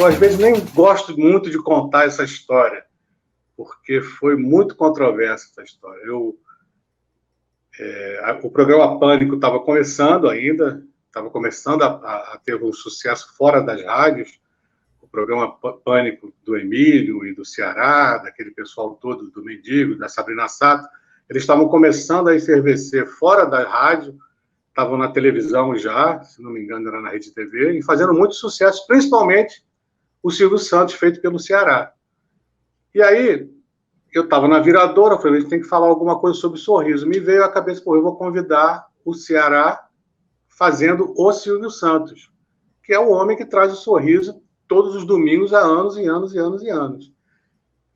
eu às vezes nem gosto muito de contar essa história, porque foi muito controversa essa história. O programa Pânico estava começando ainda, estava começando a ter um sucesso fora das rádios. O programa Pânico do Emílio e do Ceará, daquele pessoal todo, do Mendigo, da Sabrina Sato, eles estavam começando a efervescer fora da rádio, estavam na televisão já, se não me engano era na Rede TV, e fazendo muito sucesso, principalmente o Silvio Santos, feito pelo Ceará. E aí, eu estava na viradora, falei, a gente tem que falar alguma coisa sobre Sorriso. Me veio à cabeça, eu vou convidar o Ceará fazendo o Silvio Santos, que é o homem que traz o Sorriso todos os domingos há anos e anos e anos e anos.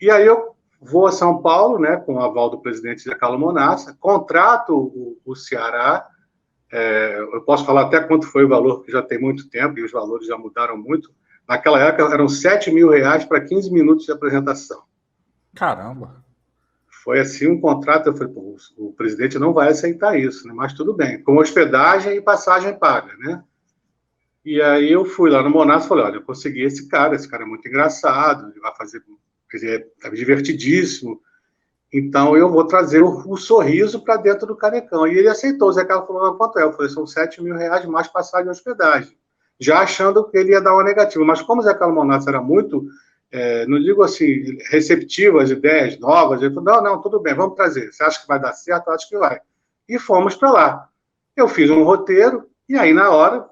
E aí eu vou a São Paulo, né, com o aval do presidente Zé Carlos Monassa, contrato o Ceará, eu posso falar até quanto foi o valor, porque já tem muito tempo, e os valores já mudaram muito. Naquela época eram R$7 mil para 15 minutos de apresentação. Caramba! Foi assim um contrato, eu falei, pô, o presidente não vai aceitar isso, né? Mas tudo bem, com hospedagem e passagem paga, né? E aí eu fui lá no Monassa e falei, olha, eu consegui esse cara é muito engraçado, ele vai fazer, ele é divertidíssimo, então eu vou trazer o Sorriso para dentro do Canecão. E ele aceitou, o Zé Carlos falou, não, quanto é? Eu falei, são R$7 mil mais passagem e hospedagem, já achando que ele ia dar uma negativa. Mas como o Zé Carlos Monassa era muito, não digo assim, receptivo às ideias novas, ele falou, não, tudo bem, vamos trazer. Você acha que vai dar certo? Eu acho que vai. E fomos para lá. Eu fiz um roteiro, e aí na hora,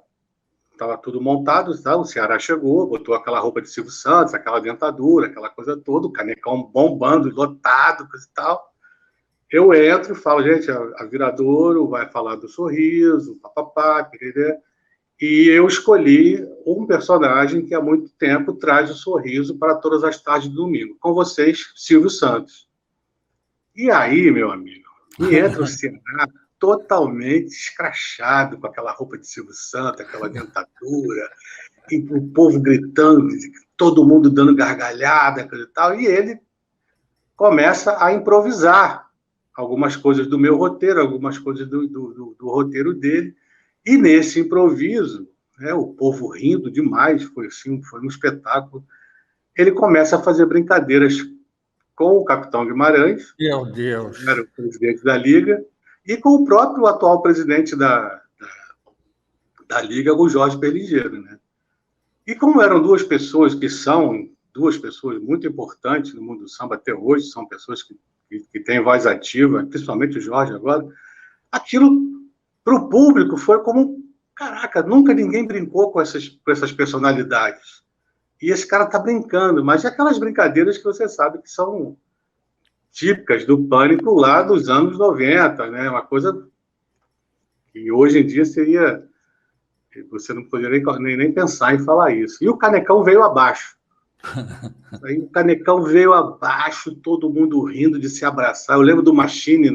estava tudo montado, tá? O Ceará chegou, botou aquela roupa de Silvio Santos, aquela dentadura, aquela coisa toda, o Canecão bombando, lotado, coisa e tal. Eu entro e falo, gente, a Viradouro vai falar do Sorriso, papapá, querer. E eu escolhi um personagem que há muito tempo traz o Sorriso para todas as tardes do domingo. Com vocês, Silvio Santos. E aí, meu amigo, e entra o Ceará totalmente escrachado, com aquela roupa de Silvio Santos, aquela dentadura, e o povo gritando, todo mundo dando gargalhada, coisa e tal, e ele começa a improvisar algumas coisas do meu roteiro, algumas coisas do roteiro dele, e nesse improviso, né, o povo rindo demais, foi um espetáculo, ele começa a fazer brincadeiras com o Capitão Guimarães, Meu Deus! que era o presidente da Liga, e com o próprio atual presidente da Liga, o Jorge Perligeiro, né? E como eram duas pessoas que são duas pessoas muito importantes no mundo do samba até hoje, são pessoas que têm voz ativa, principalmente o Jorge agora, aquilo para o público foi como, caraca, nunca ninguém brincou com essas personalidades. E esse cara está brincando, mas é aquelas brincadeiras que você sabe que são típicas do Pânico lá dos anos 90, né? Uma coisa que hoje em dia seria... Você não poderia nem pensar em falar isso. E o Canecão veio abaixo. Aí o Canecão veio abaixo, todo mundo rindo de se abraçar. Eu lembro do Machine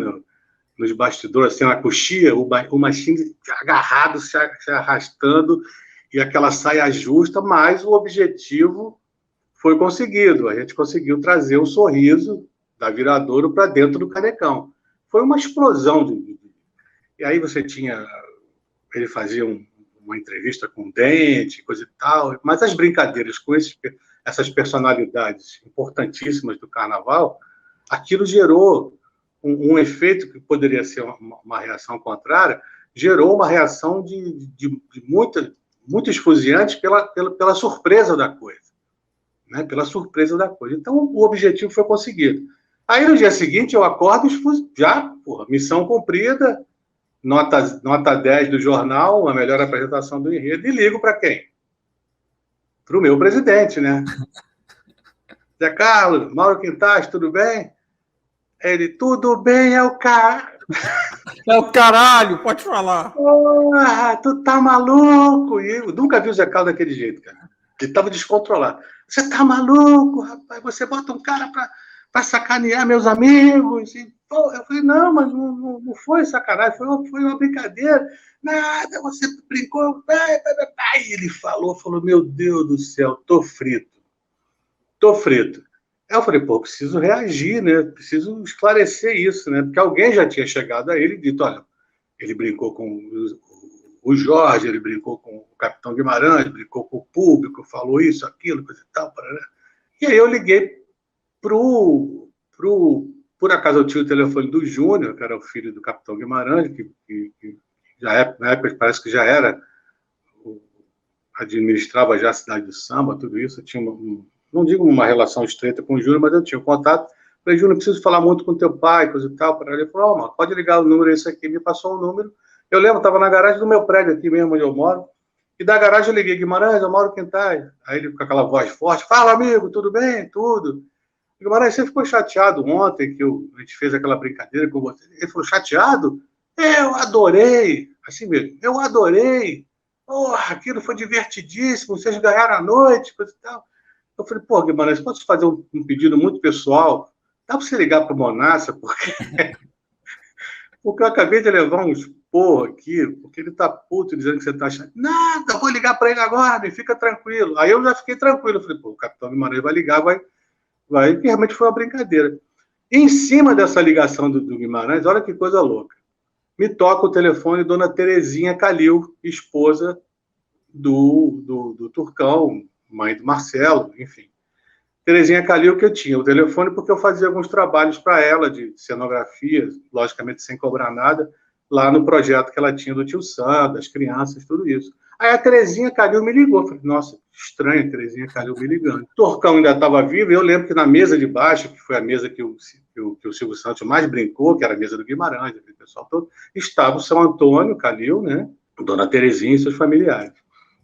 nos bastidores, assim, na coxia, o Machine agarrado, se arrastando, e aquela saia justa, mas o objetivo foi conseguido. A gente conseguiu trazer o Sorriso da Viradouro para dentro do Canecão. Foi uma explosão. E aí você tinha... Ele fazia uma entrevista com o Dente, coisa e tal, mas as brincadeiras com essas personalidades importantíssimas do Carnaval, aquilo gerou um efeito que poderia ser uma reação contrária, gerou uma reação de muito esfuziante pela surpresa da coisa. Né? Pela surpresa da coisa. Então, o objetivo foi conseguido. Aí, no dia seguinte, eu acordo já, missão cumprida, nota 10 do jornal, a melhor apresentação do enredo, e ligo para quem? Para o meu presidente, né? Zé Carlos, Mauro Quintais, tudo bem? Ele, tudo bem, é o cara. É o caralho, pode falar. Porra, tu tá maluco? E eu nunca vi o Zé Carlos daquele jeito, cara. Ele tava descontrolado. Você tá maluco, rapaz? Você bota um cara para sacanear meus amigos? E, pô, eu falei, não, mas não foi sacanagem, foi uma brincadeira. Nada, você brincou. Aí ele falou, meu Deus do céu, tô frito. Aí eu falei, pô, preciso reagir, né? Preciso esclarecer isso, né? Porque alguém já tinha chegado a ele e dito, olha, ele brincou com o Jorge, ele brincou com o Capitão Guimarães, brincou com o público, falou isso, aquilo, coisa e tal. Parará. E aí eu liguei por acaso eu tinha o telefone do Júnior, que era o filho do Capitão Guimarães, que já na época parece que já era, administrava já a cidade do samba, tudo isso. Eu tinha, não digo uma relação estreita com o Júnior, mas eu tinha contato. Falei, Júnior, preciso falar muito com teu pai, coisa e tal. Ele falou, mano, pode ligar o número esse aqui, me passou o número. Eu lembro, estava na garagem do meu prédio aqui mesmo, onde eu moro, e da garagem eu liguei, Guimarães, eu moro em Quintais. Aí ele com aquela voz forte, fala, amigo, tudo bem? Tudo. Guimarães, você ficou chateado ontem que a gente fez aquela brincadeira com você? Ele falou, chateado? Eu adorei. Assim mesmo, eu adorei. Porra, aquilo foi divertidíssimo, vocês ganharam a noite, coisa e tal. Eu falei, pô, Guimarães, posso fazer um pedido muito pessoal? Dá para você ligar para o Monassa, porque eu acabei de levar uns porra aqui, porque ele tá puto dizendo que você tá chateado. Nada, eu vou ligar para ele agora, e fica tranquilo. Aí eu já fiquei tranquilo. Eu falei, pô, o Capitão Guimarães vai ligar, vai, e realmente foi uma brincadeira. E em cima dessa ligação do Guimarães, olha que coisa louca. Me toca o telefone Dona Terezinha Calil, esposa do Turcão, mãe do Marcelo, enfim. Terezinha Calil, que eu tinha o telefone porque eu fazia alguns trabalhos para ela de cenografia, logicamente sem cobrar nada, lá no projeto que ela tinha do Tio Sam, das crianças, tudo isso. Aí a Terezinha Calil me ligou. Falei, nossa, estranho a Terezinha Calil me ligando. O Torcão ainda estava vivo, e eu lembro que na mesa de baixo, que foi a mesa que o Silvio Santos mais brincou, que era a mesa do Guimarães, aquele pessoal todo, estava o São Antônio Calil, né? Dona Terezinha e seus familiares.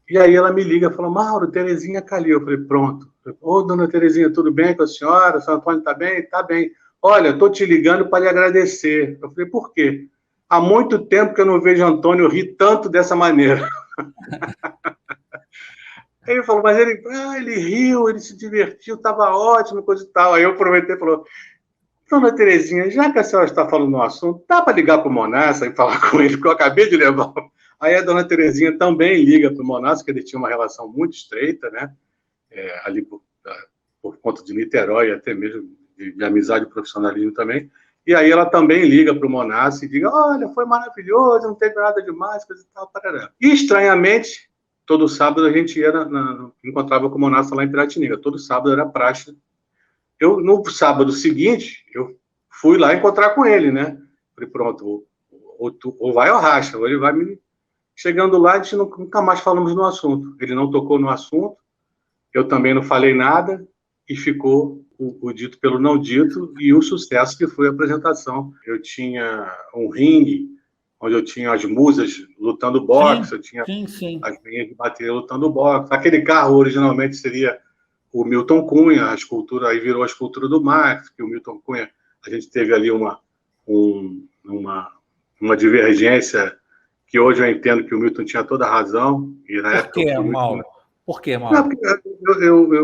E aí ela me liga e fala, Mauro, Terezinha Calil. Eu falei, pronto. Ô, dona Terezinha, tudo bem com a senhora? O São Antônio está bem? Está bem. Olha, estou te ligando para lhe agradecer. Eu falei, por quê? Há muito tempo que eu não vejo Antônio rir tanto dessa maneira. Aí ele falou, mas ele riu, ele se divertiu, estava ótimo, coisa e tal. Aí eu aproveitei e falou, dona Terezinha, já que a senhora está falando no assunto, dá para ligar para o Monassa e falar com ele, porque eu acabei de levar. Aí a dona Terezinha também liga para o Monassa, que ele tinha uma relação muito estreita, né? Ali por conta de Niterói, até mesmo de amizade e profissionalismo também. E aí ela também liga para o Monassa e diz, olha, foi maravilhoso, não teve nada demais, coisa e tal, parará. E, estranhamente, todo sábado a gente ia encontrava com o Monassa lá em Piratininga. Todo sábado era praxe. No sábado seguinte, eu fui lá encontrar com ele, né? Falei, pronto, ou vai ou racha, ou ele vai me... Chegando lá, a gente nunca mais falamos no assunto. Ele não tocou no assunto, eu também não falei nada, e ficou o dito pelo não dito, e o sucesso que foi a apresentação. Eu tinha um ringue, onde eu tinha as musas lutando boxe, eu tinha as linhas de bateria lutando boxe. Aquele carro originalmente seria o Milton Cunha, a escultura, aí virou a escultura do Max, que o Milton Cunha, a gente teve ali uma divergência que hoje eu entendo que o Milton tinha toda a razão. E na época Mauro? Por que, Mauro?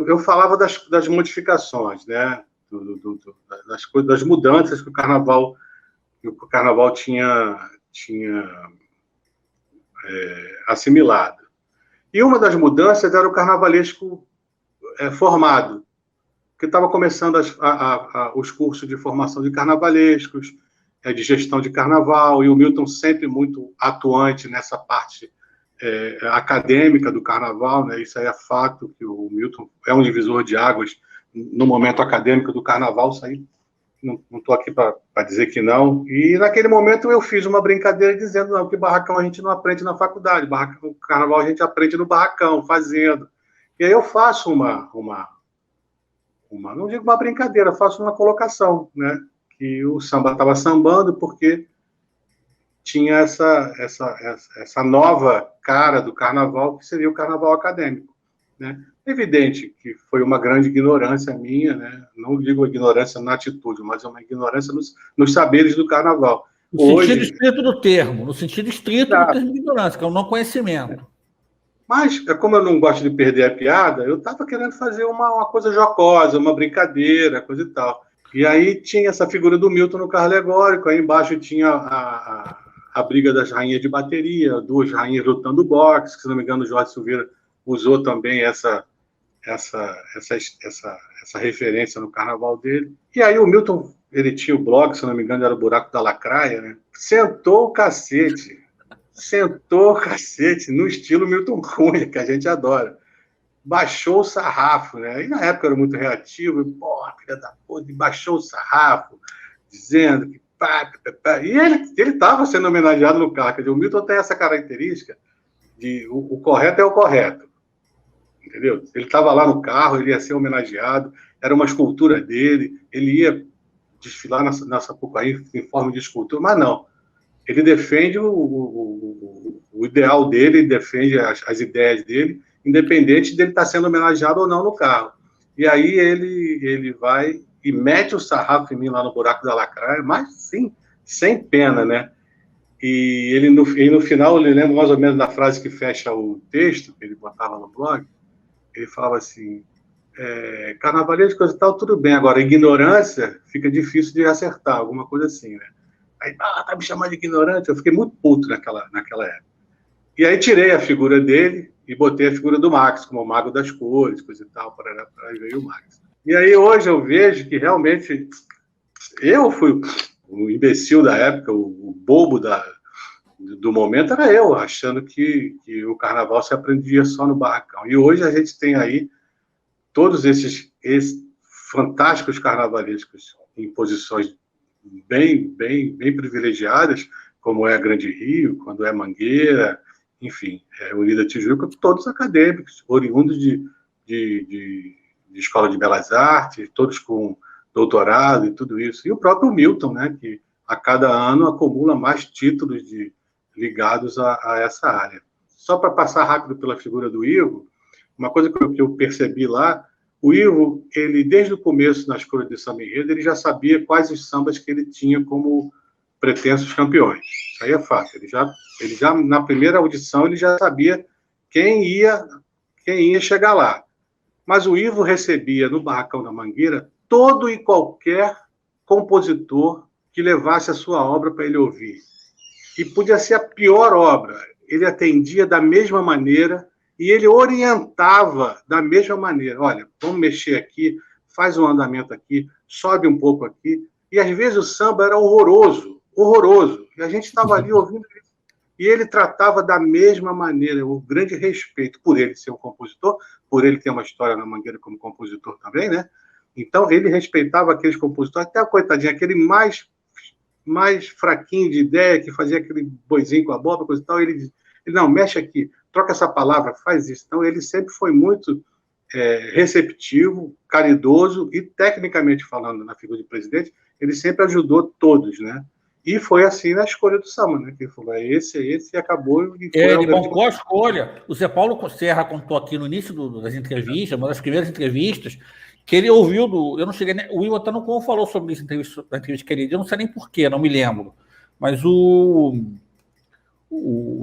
Eu falava das modificações, né? Das mudanças que o Carnaval tinha assimilado. E uma das mudanças era o carnavalesco formado, que estava começando os cursos de formação de carnavalescos, de gestão de carnaval, e o Milton sempre muito atuante nessa parte acadêmica do carnaval, né? Isso aí é fato, que o Milton é um divisor de águas no momento acadêmico do carnaval, isso aí não estou aqui para dizer que não. E naquele momento eu fiz uma brincadeira dizendo não, que barracão a gente não aprende na faculdade, barracão, carnaval a gente aprende no barracão, fazendo. E aí eu faço não digo uma brincadeira, faço uma colocação, né? Que o samba estava sambando porque tinha essa nova cara do carnaval, que seria o carnaval acadêmico, né? Evidente que foi uma grande ignorância minha, né? Não digo ignorância na atitude, mas é uma ignorância nos saberes do carnaval. No sentido estrito do termo, no sentido estrito do termo de ignorância, que é o não conhecimento. Mas, como eu não gosto de perder a piada, eu estava querendo fazer uma coisa jocosa, uma brincadeira, coisa e tal. E aí tinha essa figura do Milton no carro alegórico, aí embaixo tinha a briga das rainhas de bateria, duas rainhas lutando boxe, que, se não me engano, o Jorge Silveira usou também essa referência no carnaval dele. E aí o Milton, ele tinha o blog, se não me engano, era o Buraco da Lacraia, né? Sentou o cacete. sentou, cacete, no estilo Milton Cunha, que a gente adora. Baixou o sarrafo, né? E na época era muito reativo, e, porra, filha da puta, e baixou o sarrafo, dizendo que pá, pá, pá. E ele estava sendo homenageado no carro. Quer dizer, o Milton tem essa característica de o correto é o correto, entendeu? Ele estava lá no carro, ele ia ser homenageado, era uma escultura dele, ele ia desfilar na Sapucaí em forma de escultura, mas não. Ele defende o ideal dele, defende as ideias dele, independente dele estar sendo homenageado ou não no carro. E aí ele vai e mete o sarrafo em mim lá no buraco da lacraia, mas sim, sem pena, né? E ele no final, ele lembra mais ou menos da frase que fecha o texto, que ele botava no blog, ele falava assim, carnavalesco, coisa e tal, tudo bem, agora ignorância fica difícil de acertar, alguma coisa assim, né? Aí, tá me chamando de ignorante, eu fiquei muito puto naquela época. E aí tirei a figura dele e botei a figura do Max, como o mago das cores, coisa e tal, para aí veio o Max. E aí hoje eu vejo que realmente eu fui o imbecil da época, o bobo do momento era eu, achando que o carnaval se aprendia só no barracão. E hoje a gente tem aí todos esses fantásticos carnavalescos em posições bem privilegiadas, como é a Grande Rio, quando é Mangueira, enfim, Unida Tijuca, todos acadêmicos, oriundos de Escola de Belas Artes, todos com doutorado e tudo isso. E o próprio Milton, né, que a cada ano acumula mais títulos ligados a essa área. Só para passar rápido pela figura do Ivo, uma coisa que eu percebi lá, o Ivo, ele desde o começo na escola de samba enredo, ele já sabia quais os sambas que ele tinha como pretensos campeões. Isso aí é fácil. Ele já na primeira audição, ele já sabia quem ia chegar lá. Mas o Ivo recebia no Barracão da Mangueira todo e qualquer compositor que levasse a sua obra para ele ouvir. E podia ser a pior obra. Ele atendia da mesma maneira e ele orientava da mesma maneira. Olha, vamos mexer aqui, faz um andamento aqui, sobe um pouco aqui. E às vezes o samba era horroroso. E a gente estava ali ouvindo isso. E ele tratava da mesma maneira, o grande respeito por ele ser um compositor, por ele ter uma história na Mangueira como compositor também, né? Então, ele respeitava aqueles compositores, até, coitadinho, aquele mais fraquinho de ideia, que fazia aquele boizinho com a bola, coisa e tal, ele não, mexe aqui, troca essa palavra, faz isso. Então, ele sempre foi muito receptivo, caridoso e, tecnicamente falando, na figura de presidente, ele sempre ajudou todos, né? E foi assim na escolha do samba, né? Que ele falou, esse, e acabou. E ele bancou a escolha. O Zé Paulo Serra contou aqui no início das entrevistas, uma das primeiras entrevistas, que ele ouviu eu não cheguei, o Will até não falou sobre isso na entrevista que ele deu, eu não sei nem porquê, não me lembro. Mas o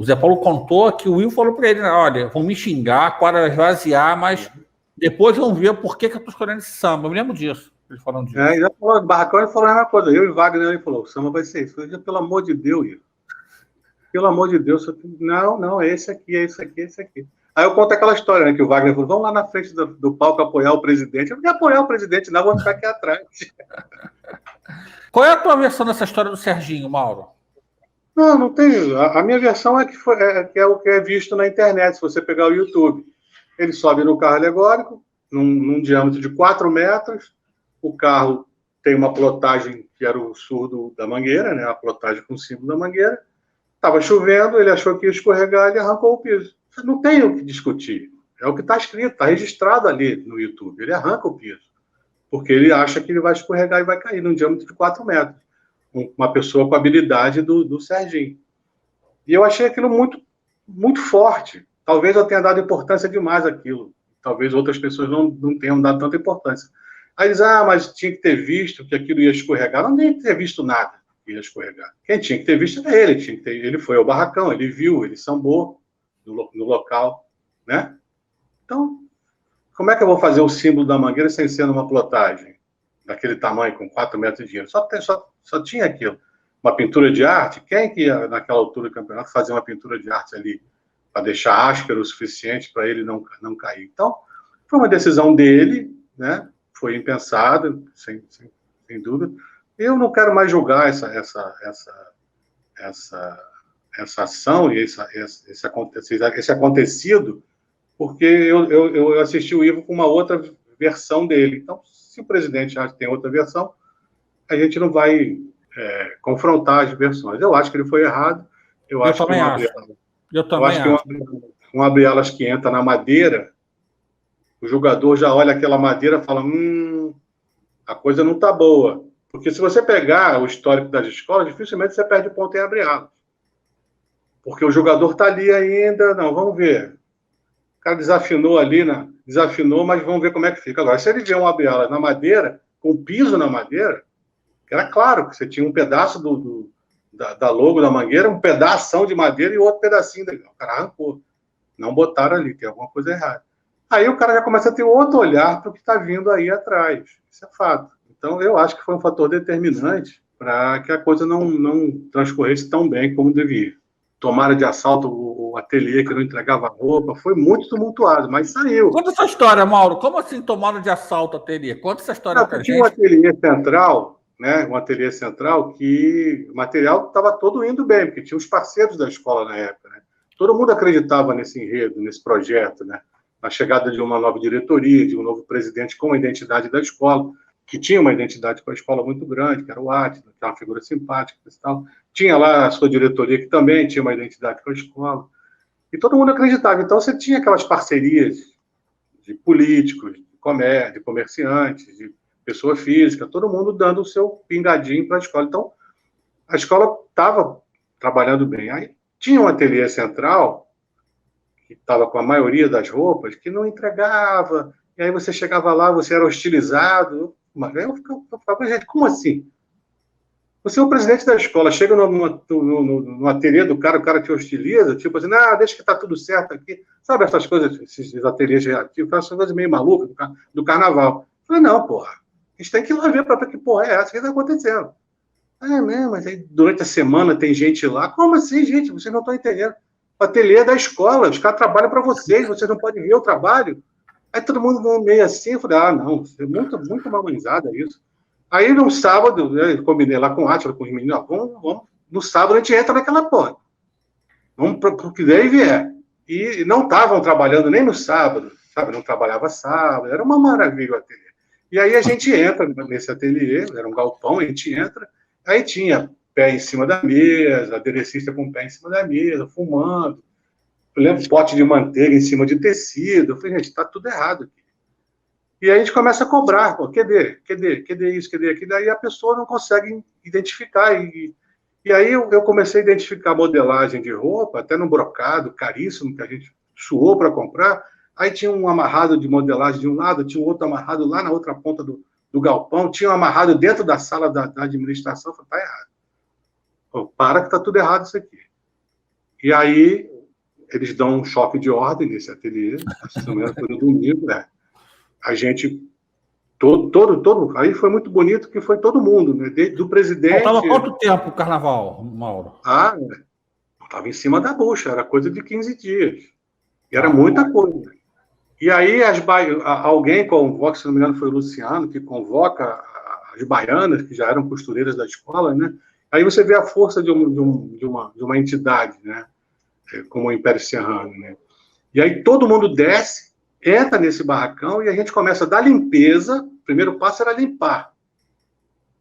Zé Paulo contou que o Will falou para ele, olha, vão me xingar, a quadra vai esvaziar, mas depois vão ver por que eu estou escolhendo esse samba. Eu me lembro disso. Ele falando disso. Ele já falou, Barracão, ele falou a mesma coisa. Eu e Wagner, ele falou, o samba vai ser isso. Eu falei, pelo amor de Deus, Ivo. Pelo amor de Deus. Não, é esse aqui, é esse aqui, é esse aqui. Aí eu conto aquela história, né, que o Wagner falou, vamos lá na frente do palco apoiar o presidente. Eu não quero apoiar o presidente, não, vou ficar aqui atrás. Qual é a tua versão dessa história do Serginho, Mauro? Não tenho. A minha versão é que é o que é visto na internet, se você pegar o YouTube. Ele sobe no carro alegórico, num diâmetro de 4 metros, o carro tem uma plotagem que era o surdo da Mangueira, né? A plotagem com o símbolo da Mangueira. Estava chovendo, ele achou que ia escorregar, ele arrancou o piso. Não tem o que discutir. É o que está escrito, está registrado ali no YouTube. Ele arranca o piso, porque ele acha que ele vai escorregar e vai cair num diâmetro de 4 metros. Uma pessoa com a habilidade do Serginho. E eu achei aquilo muito, muito forte. Talvez eu tenha dado importância demais àquilo. Talvez outras pessoas não tenham dado tanta importância. Aí eles, mas tinha que ter visto que aquilo ia escorregar. Não tinha que ter visto nada que ia escorregar. Quem tinha que ter visto era ele. Ele foi ao barracão, ele viu, ele sambou no local, né? Então, como é que eu vou fazer o símbolo da Mangueira sem ser numa plotagem daquele tamanho, com 4 metros de dinheiro? Só tinha aquilo. Uma pintura de arte? Quem que ia, naquela altura do campeonato, fazer uma pintura de arte ali para deixar áspero o suficiente para ele não cair? Então, foi uma decisão dele, né? Foi impensada, sem dúvida. Eu não quero mais julgar essa essa ação e esse acontecido, porque eu assisti o Ivo com uma outra versão dele. Então, se o presidente já tem outra versão, a gente não vai confrontar as versões. Eu acho que ele foi errado. Eu acho que um abre-alas que entra na madeira, o jogador já olha aquela madeira e fala, a coisa não está boa. Porque se você pegar o histórico das escolas, dificilmente você perde ponto em abre-alas. Porque o jogador está ali ainda, não, vamos ver. O cara desafinou ali, desafinou, mas vamos ver como é que fica. Agora, se ele vê um abre-alas na madeira, com piso na madeira, era claro que você tinha um pedaço da logo da mangueira, um pedação de madeira e outro pedacinho. O cara arrancou. Não botaram ali, tem alguma coisa errada. Aí o cara já começa a ter outro olhar para o que está vindo aí atrás. Isso é fato. Então, eu acho que foi um fator determinante para que a coisa não transcorresse tão bem como devia. Tomaram de assalto o ateliê que não entregava roupa, foi muito tumultuado, mas saiu. Conta essa história, Mauro. Como assim tomaram de assalto o ateliê? Conta essa história para a gente. Tinha um ateliê central, né? Um ateliê central que o material estava todo indo bem, porque tinha os parceiros da escola na época, né? Todo mundo acreditava nesse enredo, nesse projeto, né? Na chegada de uma nova diretoria, de um novo presidente com a identidade da escola, que tinha uma identidade com a escola muito grande, que era o Átila, que era uma figura simpática e tal. Tinha lá a sua diretoria, que também tinha uma identidade com a escola. E todo mundo acreditava. Então, você tinha aquelas parcerias de políticos, de comércio, de comerciantes, de pessoa física, todo mundo dando o seu pingadinho para a escola. Então, a escola estava trabalhando bem. Aí tinha um ateliê central, que estava com a maioria das roupas, que não entregava. E aí você chegava lá, você era hostilizado. Mas eu falava, gente, como assim? Você é o presidente da escola, chega no ateliê do cara, o cara te hostiliza, tipo assim, deixa que tá tudo certo aqui. Sabe essas coisas, esses ateliês reativos, essas coisas meio malucas do carnaval. Eu falei, não, porra, a gente tem que ir lá ver para ver que porra é essa, o que está acontecendo. Mas aí durante a semana tem gente lá. Como assim, gente? Vocês não estão entendendo. O ateliê é da escola, os caras trabalham para vocês não podem ver o trabalho. Aí todo mundo meio assim, eu falei, não, é muito, muito malmanzada isso. Aí no sábado, eu combinei lá com o Átila, com os meninos, vamos, no sábado a gente entra naquela porta. Vamos para o que der e vier. E não estavam trabalhando nem no sábado, sabe? Não trabalhava sábado, era uma maravilha o ateliê. E aí a gente entra nesse ateliê, era um galpão, a gente entra, aí tinha pé em cima da mesa, aderecista com o pé em cima da mesa, fumando. Eu lembro pote de manteiga em cima de tecido. Eu falei, gente, está tudo errado aqui. E aí a gente começa a cobrar, cadê isso, cadê aquilo? Daí a pessoa não consegue identificar. E aí eu comecei a identificar modelagem de roupa, até no brocado, caríssimo, que a gente suou para comprar. Aí tinha um amarrado de modelagem de um lado, tinha um outro amarrado lá na outra ponta do galpão, tinha um amarrado dentro da sala da administração. Eu falei, tá errado. Pô, para que está tudo errado isso aqui. E aí eles dão um choque de ordem nesse ateliê, essa semana foi no domingo, a gente, aí foi muito bonito que foi todo mundo, né? Do presidente... Faltava quanto tempo o carnaval, Mauro? Estava em cima da bucha, era coisa de 15 dias. E era muita coisa. E aí alguém convoca, se não me engano foi o Luciano, que convoca as baianas, que já eram costureiras da escola, né? Aí você vê a força de uma entidade, né? Como o Império Serrano, né? E aí todo mundo desce, entra nesse barracão e a gente começa a dar limpeza. O primeiro passo era limpar,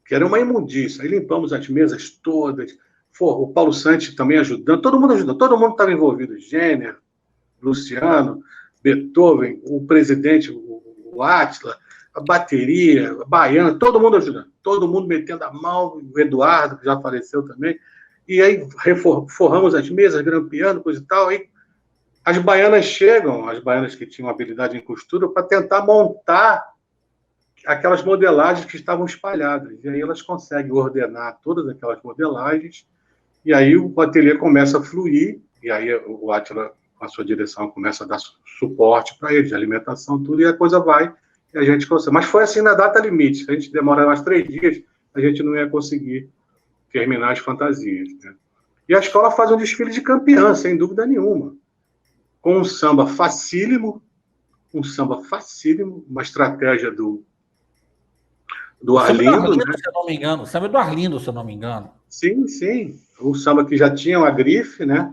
que era uma imundícia. Aí limpamos as mesas todas, o Paulo Santos também ajudando, todo mundo estava envolvido, Gêner, Luciano, Beethoven, o presidente, o Átila, a bateria, a baiana, todo mundo ajudando, todo mundo metendo a mão, o Eduardo, que já faleceu também. E aí forramos as mesas, grampeando, coisa e tal. Aí as baianas chegam, as baianas que tinham habilidade em costura, para tentar montar aquelas modelagens que estavam espalhadas. E aí elas conseguem ordenar todas aquelas modelagens, e aí o ateliê começa a fluir, e aí o Átila, com a sua direção, começa a dar suporte para ele, de alimentação, tudo, e a coisa vai, e a gente consegue. Mas foi assim na data limite. Se a gente demorar mais 3 dias, a gente não ia conseguir terminar as fantasias, né? E a escola faz um desfile de campeã, sem dúvida nenhuma, com um samba facílimo, uma estratégia do do Arlindo, né? Se eu não me engano. O samba é do Arlindo, se eu não me engano. Sim, sim. O samba que já tinha uma grife, né?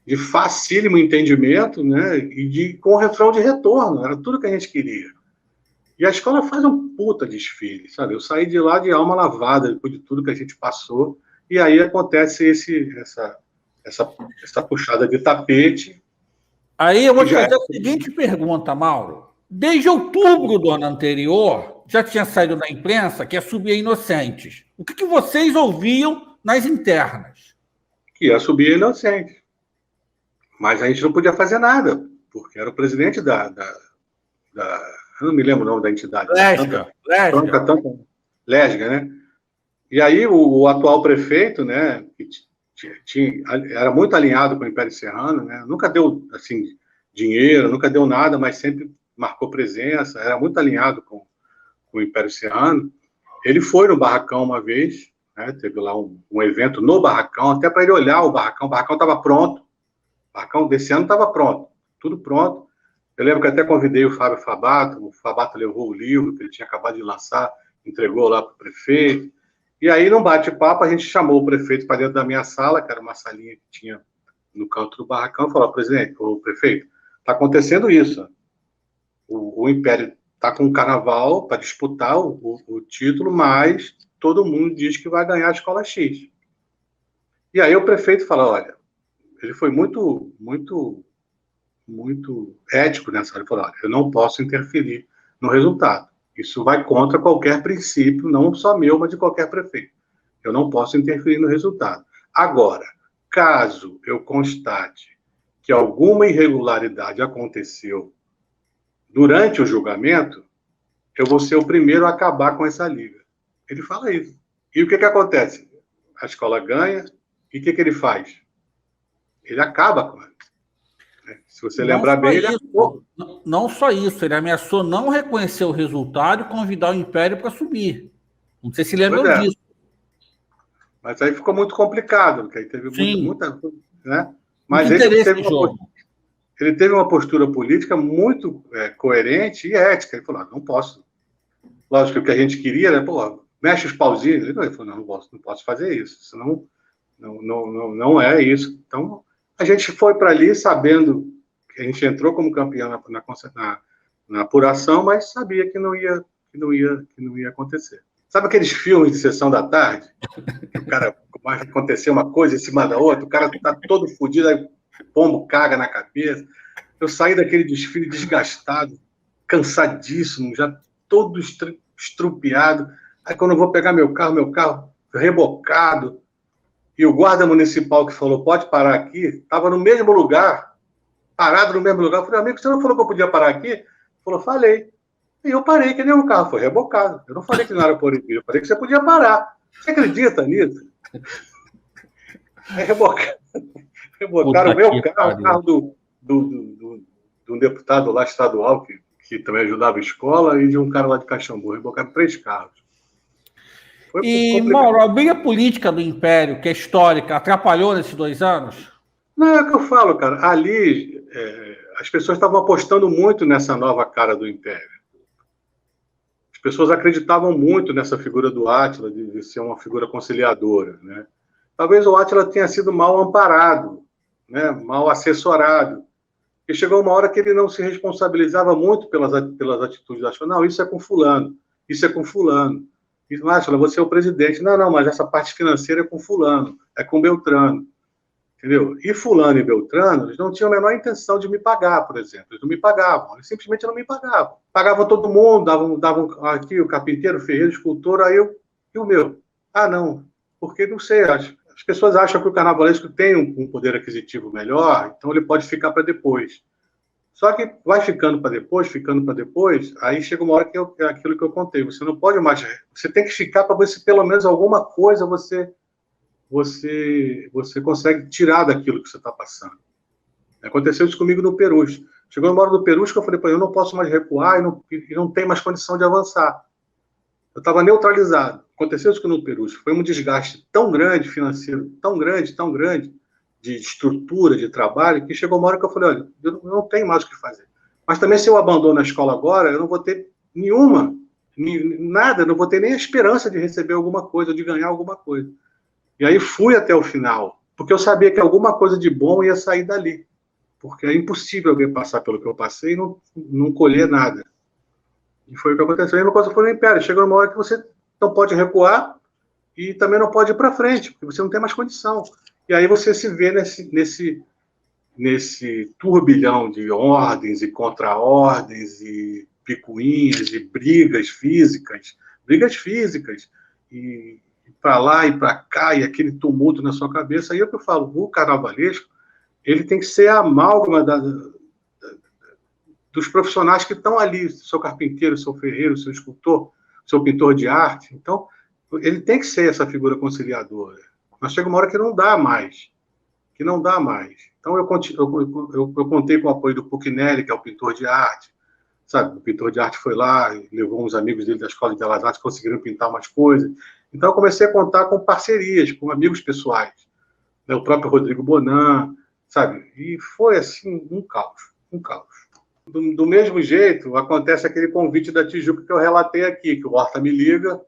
De facílimo entendimento, né? E com refrão de retorno. Era tudo que a gente queria. E a escola faz um puta desfile, sabe? Eu saí de lá de alma lavada depois de tudo que a gente passou. E aí acontece essa puxada de tapete. Aí eu vou te fazer a seguinte pergunta, Mauro. Desde outubro do ano anterior, já tinha saído na imprensa que ia subir a Inocentes. O que vocês ouviam nas internas? Que ia subir a Inocentes. Mas a gente não podia fazer nada, porque era o presidente da eu não me lembro o nome da entidade. Lesga, né? E aí o atual prefeito, né, era muito alinhado com o Império Serrano, né? Nunca deu assim dinheiro, nunca deu nada, mas sempre marcou presença, era muito alinhado com o Império Serrano. Ele foi no barracão uma vez, né? Teve lá um evento no barracão, até para ele olhar o barracão estava pronto, o barracão desse ano estava pronto, tudo pronto. Eu lembro que até convidei o Fábio Fabato, o Fabato levou o livro que ele tinha acabado de lançar, entregou lá para o prefeito. E aí, num bate-papo, a gente chamou o prefeito para dentro da minha sala, que era uma salinha que tinha no canto do barracão, e falou: presidente, o prefeito, está acontecendo isso. O Império está com o carnaval para disputar o título, mas todo mundo diz que vai ganhar a escola X. E aí o prefeito fala: olha, ele foi muito ético nessa hora. Ele falou: olha, eu não posso interferir no resultado. Isso vai contra qualquer princípio, não só meu, mas de qualquer prefeito. Eu não posso interferir no resultado. Agora, caso eu constate que alguma irregularidade aconteceu durante o julgamento, eu vou ser o primeiro a acabar com essa liga. Ele fala isso. E o que acontece? A escola ganha, e o que ele faz? Ele acaba com ela. Se você lembrar bem, ele acabou. Não só isso, ele ameaçou não reconhecer o resultado e convidar o Império para subir. Não sei se lembram disso. Mas aí ficou muito complicado, porque aí teve muita né? Mas ele teve uma postura política muito coerente e ética. Ele falou: não posso. Lógico que o que a gente queria, né? Pô, mexe os pauzinhos. Ele falou: não posso fazer isso. Senão não é isso. Então, a gente foi para ali sabendo que a gente entrou como campeão na apuração, mas sabia que não ia acontecer. Sabe aqueles filmes de sessão da tarde? Que o cara vai acontecer uma coisa em cima da outra, o cara tá todo fodido, aí o pombo caga na cabeça. Eu saí daquele desfile desgastado, cansadíssimo, já todo estrupiado. Aí quando eu vou pegar meu carro rebocado, e o guarda municipal que falou: pode parar aqui, estava no mesmo lugar, parado no mesmo lugar. Eu falei: amigo, você não falou que eu podia parar aqui? Ele falou: falei. E eu parei, que nem um carro, foi rebocado. Eu não falei que não era proibido, eu falei que você podia parar. Você acredita nisso? Rebocaram o meu carro, o carro de um deputado lá estadual, que também ajudava a escola, e de um cara lá de Caxambu. Rebocaram 3 carros. Mauro, a briga política do Império, que é histórica, atrapalhou nesses 2 anos? Não, é o que eu falo, cara. Ali, as pessoas estavam apostando muito nessa nova cara do Império. As pessoas acreditavam muito nessa figura do Átila, de ser uma figura conciliadora, né? Talvez o Átila tenha sido mal amparado, né? Mal assessorado. E chegou uma hora que ele não se responsabilizava muito pelas atitudes da Não, isso é com fulano, isso é com fulano. Átila, você é o presidente. Não, mas essa parte financeira é com fulano, é com Beltrano. Entendeu? E fulano e Beltrano, eles não tinham a menor intenção de me pagar, por exemplo. Eles não me pagavam, eles simplesmente não me pagavam. Pagavam todo mundo, davam aqui o carpinteiro, o ferreiro, o escultor, aí e o meu? Ah, não, porque não sei, as pessoas acham que o carnavalesco tem um poder aquisitivo melhor, então ele pode ficar para depois. Só que vai ficando para depois, aí chega uma hora que é aquilo que eu contei. Você não pode mais. Você tem que ficar para ver se pelo menos alguma coisa você consegue tirar daquilo que você está passando. Aconteceu isso comigo no Perus. Chegou uma hora do Perus que eu falei: eu não posso mais recuar e não tem mais condição de avançar. Eu estava neutralizado. Aconteceu isso no Perus. Foi um desgaste tão grande, financeiro, tão grande, de estrutura, de trabalho, que chegou uma hora que eu falei: olha, eu não tenho mais o que fazer. Mas também, se eu abandono a escola agora, eu não vou ter nenhuma Nada, não vou ter nem a esperança de receber alguma coisa, de ganhar alguma coisa. E aí fui até o final, porque eu sabia que alguma coisa de bom ia sair dali. Porque é impossível alguém passar pelo que eu passei e não colher nada. E foi o que aconteceu. A mesma coisa foi no Império. Chega uma hora que você não pode recuar e também não pode ir para frente, porque você não tem mais condição. E aí você se vê nesse turbilhão de ordens e contra-ordens e picuinhas e brigas físicas, e para lá e para cá, e aquele tumulto na sua cabeça. Aí é o que eu falo, o carnavalesco, ele tem que ser a amálgama dos profissionais que estão ali, seu carpinteiro, seu ferreiro, seu escultor, seu pintor de arte. Então, ele tem que ser essa figura conciliadora. Mas chega uma hora que não dá mais. Então, eu contei com o apoio do Puccinelli, que é o pintor de arte. Sabe, o pintor de arte foi lá, levou uns amigos dele da Escola de Belas Artes, conseguiram pintar umas coisas. Então, eu comecei a contar com parcerias, com amigos pessoais. Né, o próprio Rodrigo Bonan, sabe? E foi, assim, um caos. Do mesmo jeito, acontece aquele convite da Tijuca que eu relatei aqui, que o Horta me liga,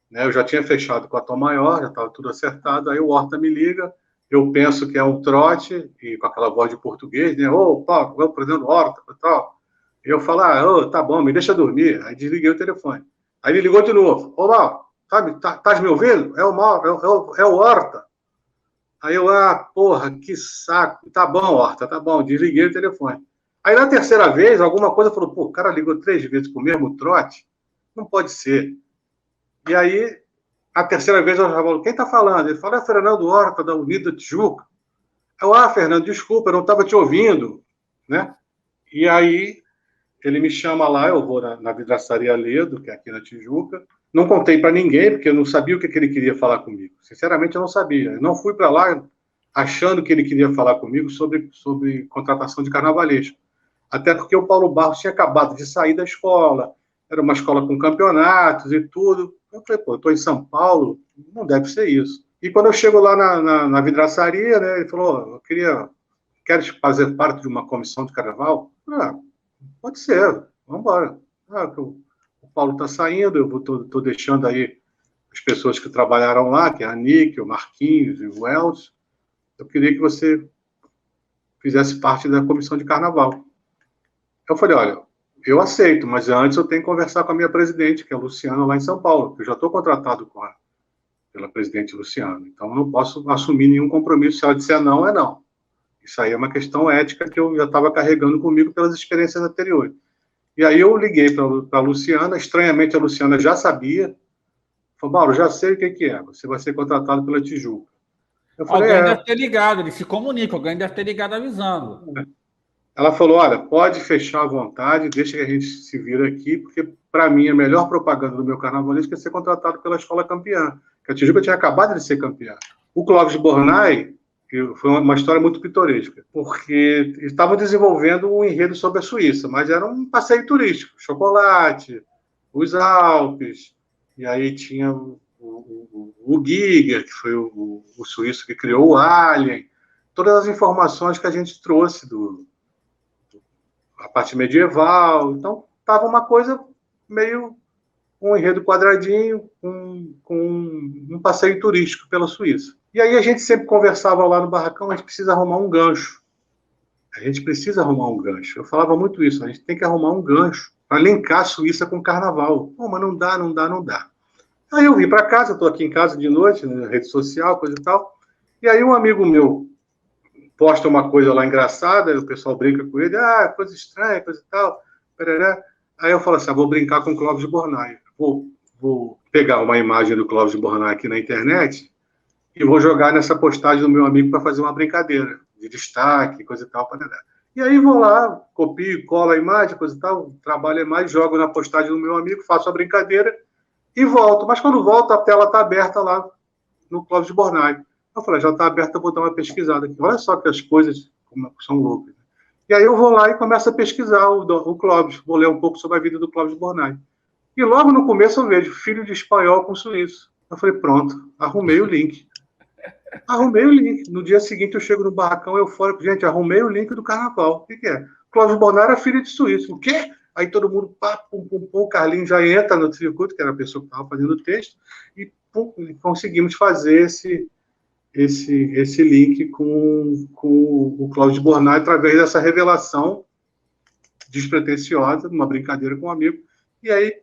né? Eu já tinha fechado com a Tom Maior, já estava tudo acertado, aí o Horta me liga, eu penso que é um trote, e com aquela voz de português, né? Ô, Paulo, eu presidente Horta e tal. E eu falo, tá bom, me deixa dormir. Aí desliguei o telefone. Aí ele ligou de novo. Ô, Mal, sabe, tá me ouvindo? É o Mal, é o Horta. Aí eu, porra, que saco. Tá bom, Horta, tá bom, desliguei o telefone. Aí na terceira vez, alguma coisa falou, o cara ligou 3 vezes pro mesmo trote? Não pode ser. E aí, a terceira vez eu já falo, quem tá falando? Ele fala, é Fernando Horta, da Unida Tijuca. Eu, Fernando, desculpa, eu não estava te ouvindo, né? E aí, ele me chama lá, eu vou na vidraçaria Ledo, que é aqui na Tijuca. Não contei para ninguém, porque eu não sabia o que ele queria falar comigo. Sinceramente, eu não sabia. Eu não fui para lá achando que ele queria falar comigo sobre contratação de carnavalesco. Até porque o Paulo Barros tinha acabado de sair da escola, era uma escola com campeonatos e tudo. Eu falei, eu estou em São Paulo, não deve ser isso. E quando eu chego lá na vidraçaria, né, ele falou, queres fazer parte de uma comissão de carnaval? Pode ser, vamos embora. O Paulo está saindo, eu estou deixando aí as pessoas que trabalharam lá, que é a Nick, o Marquinhos e o Wells. Eu queria que você fizesse parte da comissão de carnaval. Eu falei, olha, eu aceito, mas antes eu tenho que conversar com a minha presidente, que é a Luciana, lá em São Paulo. Eu já estou contratado pela presidente Luciana. Então, eu não posso assumir nenhum compromisso. Se ela disser não, é não. Isso aí é uma questão ética que eu já estava carregando comigo pelas experiências anteriores. E aí eu liguei para a Luciana. Estranhamente, a Luciana já sabia. Falou, Mauro, já sei o que é. Você vai ser contratado pela Tijuca. Eu falei, alguém deve ter ligado, ele se comunica, alguém deve ter ligado avisando. Ela falou, olha, pode fechar à vontade, deixa que a gente se vira aqui, porque, para mim, a melhor propaganda do meu carnavalesco é ser contratado pela Escola Campeã, que a Tijuca tinha acabado de ser campeã. O Clóvis Bornai foi uma história muito pitoresca, porque estavam desenvolvendo um enredo sobre a Suíça, mas era um passeio turístico, chocolate, os Alpes, e aí tinha o Giger, que foi o suíço que criou o Alien, todas as informações que a gente trouxe a parte medieval. Então, estava uma coisa meio um enredo quadradinho, com um passeio turístico pela Suíça. E aí a gente sempre conversava lá no barracão, a gente precisa arrumar um gancho. Eu falava muito isso, a gente tem que arrumar um gancho para linkar a Suíça com o carnaval. Mas não dá. Aí eu vim para casa, estou aqui em casa de noite, na rede social, coisa e tal, e aí um amigo meu posta uma coisa lá engraçada, o pessoal brinca com ele, coisa estranha, coisa e tal, pereré. Aí eu falo assim, vou brincar com o Clóvis Bornai. Vou pegar uma imagem do Clóvis Bornai aqui na internet e vou jogar nessa postagem do meu amigo para fazer uma brincadeira de destaque, coisa e tal, pereré. E aí vou lá, copio, colo a imagem, coisa e tal, trabalho mais, jogo na postagem do meu amigo, faço a brincadeira e volto. Mas quando volto, a tela está aberta lá no Clóvis Bornai. Eu falei, já está aberta, eu vou dar uma pesquisada aqui. Olha só que as coisas são loucas. E aí eu vou lá e começo a pesquisar o Clóvis. Vou ler um pouco sobre a vida do Clóvis Bornai. E logo no começo eu vejo filho de espanhol com suíço. Eu falei, pronto, arrumei o link. No dia seguinte eu chego no barracão eufórico. Gente, arrumei o link do carnaval. O que é? Clóvis Bornai era filho de suíço. O quê? aí todo mundo, pá, pum, pum, pum, o Carlinhos já entra no circuito, que era a pessoa que estava fazendo o texto, e pum, conseguimos fazer esse link com o Cláudio Bornai através dessa revelação despretensiosa, uma brincadeira com um amigo, e aí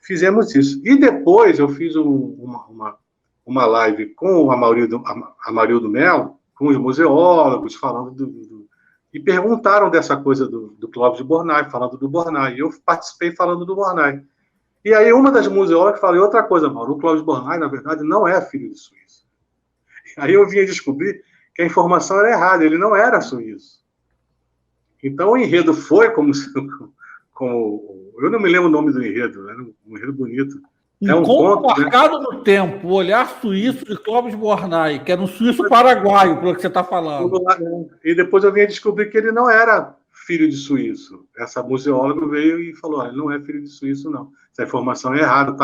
fizemos isso. E depois eu fiz uma live com o Amarildo Melo, com os museólogos, falando e perguntaram dessa coisa do Cláudio Bornai, falando do Bornai, e eu participei falando do Bornai. E aí uma das museólogas falou outra coisa, Mauro, o Cláudio Bornai, na verdade, não é filho de suíço. Aí eu vim a descobrir que a informação era errada, ele não era suíço. Então o enredo foi como eu não me lembro o nome do enredo, era um enredo bonito. É um conto marcado, né, no tempo, o olhar suíço de Cláudio Bornai, que era um suíço paraguaio, pelo que você está falando. E depois eu vim a descobrir que ele não era filho de suíço. Essa museóloga veio e falou, ele não é filho de suíço, não. Essa informação é errada.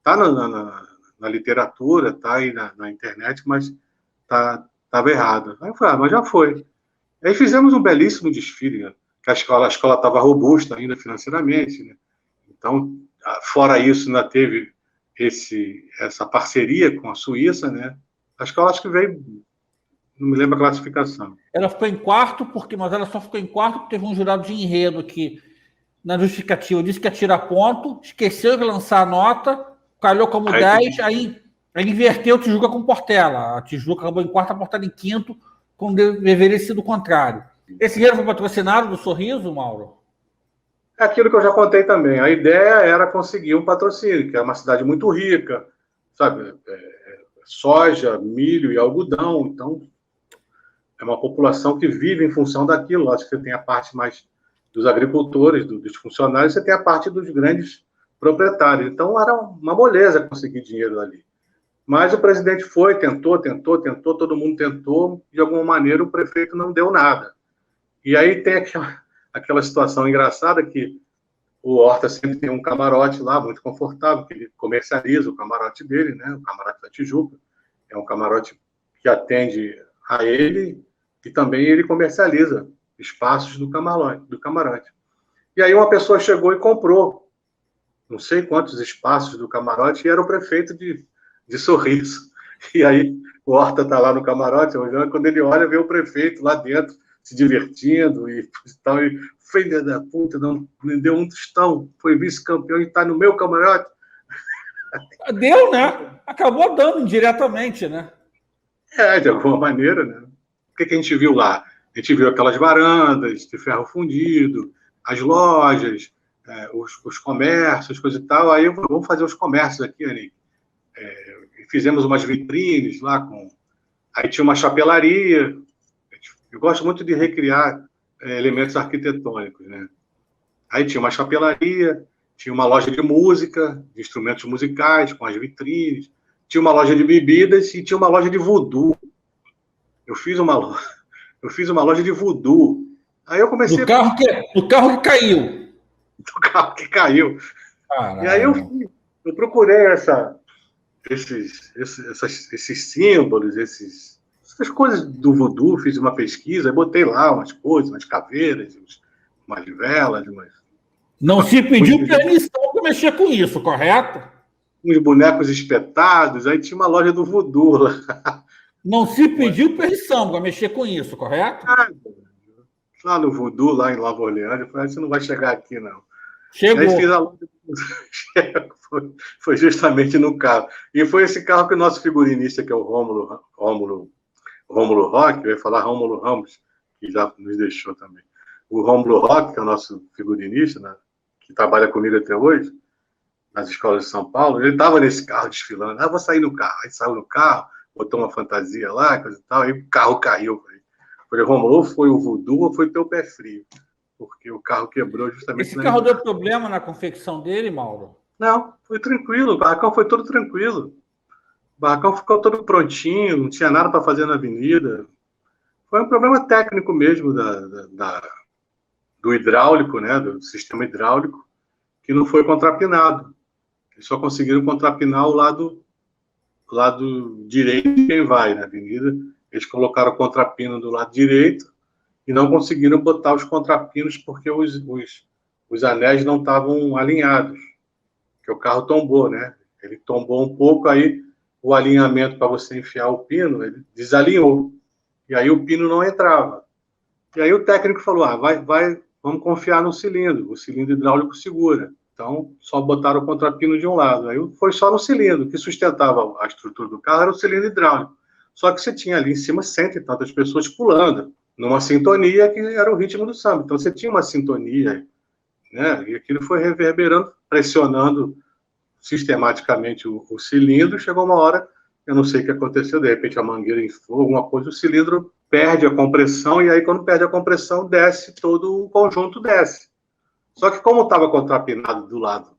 Tá na literatura, está aí na internet, mas estava errado. Aí eu falei, mas já foi. Aí fizemos um belíssimo desfile, né? Que a escola estava robusta ainda financeiramente, né? Então, fora isso, ainda teve essa parceria com a Suíça, né? A escola acho que veio, não me lembro a classificação. Ela ficou em quarto, mas ela só ficou em quarto porque teve um jurado de enredo que, na justificativa, disse que ia tirar ponto, esqueceu de lançar a nota, calhou como 10, aí inverteu Tijuca com Portela. A Tijuca acabou em quarto, a Portela em quinto, quando deveria ser do contrário. Esse dinheiro foi patrocinado do Sorriso, Mauro? É aquilo que eu já contei também. A ideia era conseguir um patrocínio, que é uma cidade muito rica, sabe? Soja, milho e algodão. Então, é uma população que vive em função daquilo. Acho que você tem a parte mais dos agricultores, dos funcionários, você tem a parte dos grandes proprietários. Então, era uma moleza conseguir dinheiro ali. Mas o presidente tentou, todo mundo tentou, de alguma maneira o prefeito não deu nada. E aí tem aquela situação engraçada que o Horta sempre tem um camarote lá, muito confortável, que ele comercializa o camarote dele, né? O camarote da Tijuca. É um camarote que atende a ele e também ele comercializa espaços do camarote. E aí uma pessoa chegou e comprou não sei quantos espaços do camarote e era o prefeito de Sorriso. E aí o Horta está lá no camarote, olhando, quando ele olha, vê o prefeito lá dentro, se divertindo e tal, e filha da puta, não me deu um tostão, foi vice-campeão e está no meu camarote. Deu, né? Acabou dando indiretamente, né? De alguma maneira, né? O que a gente viu lá? A gente viu aquelas varandas de ferro fundido, as lojas, os comércios, coisa e tal. Aí vamos fazer os comércios aqui, Ani. Fizemos umas vitrines lá Aí tinha uma chapelaria. Eu gosto muito de recriar elementos arquitetônicos, né? Aí tinha uma chapelaria, tinha uma loja de música, de instrumentos musicais, com as vitrines, tinha uma loja de bebidas e tinha uma loja de voodoo. Eu fiz uma loja de voodoo. Aí eu comecei... No carro que caiu. Do carro que caiu. Caramba. E aí eu procurei esses símbolos, essas coisas do voodoo, fiz uma pesquisa, botei lá umas coisas, umas caveiras, umas velas, Não se pediu permissão para mexer com isso, correto? Uns bonecos espetados, aí tinha uma loja do voodoo lá. Não se pediu permissão para mexer com isso, correto? Lá no voodoo, lá em Nova Orleans, eu falei, você não vai chegar aqui, não. Chegou. Aí fiz a loja foi justamente no carro. E foi esse carro que o nosso figurinista, que é o Rômulo Roque, eu ia falar Rômulo Ramos, que já nos deixou também. O Rômulo Roque, que é o nosso figurinista, né, que trabalha comigo até hoje, nas escolas de São Paulo, ele estava nesse carro desfilando. Vou sair no carro. Aí saiu no carro, botou uma fantasia lá, coisa e tal, e o carro caiu. Falei, Rômulo, foi o voodoo ou foi teu pé frio? Porque o carro quebrou justamente... Esse carro deu problema na confecção dele, Mauro? Não, foi tranquilo. O barracão foi todo tranquilo. O barracão ficou todo prontinho, não tinha nada para fazer na avenida. Foi um problema técnico mesmo do hidráulico, né, do sistema hidráulico, que não foi contrapinado. Eles só conseguiram contrapinar o lado direito de quem vai na avenida. Eles colocaram o contrapino do lado direito e não conseguiram botar os contrapinos porque os os anéis não estavam alinhados, que o carro tombou, né? Ele tombou um pouco, aí o alinhamento para você enfiar o pino, ele desalinhou. E aí o pino não entrava. E aí o técnico falou, vamos confiar no cilindro, o cilindro hidráulico segura. Então, só botaram o contrapino de um lado. Aí foi só no cilindro, o que sustentava a estrutura do carro era o cilindro hidráulico. Só que você tinha ali em cima cento e tantas pessoas pulando, numa sintonia que era o ritmo do samba. Então, você tinha uma sintonia, né? E aquilo foi reverberando, pressionando sistematicamente o cilindro. Chegou uma hora, eu não sei o que aconteceu, de repente a mangueira inflou, alguma coisa, o cilindro perde a compressão, e aí quando perde a compressão, desce, todo o conjunto desce. Só que como estava contrapinado do lado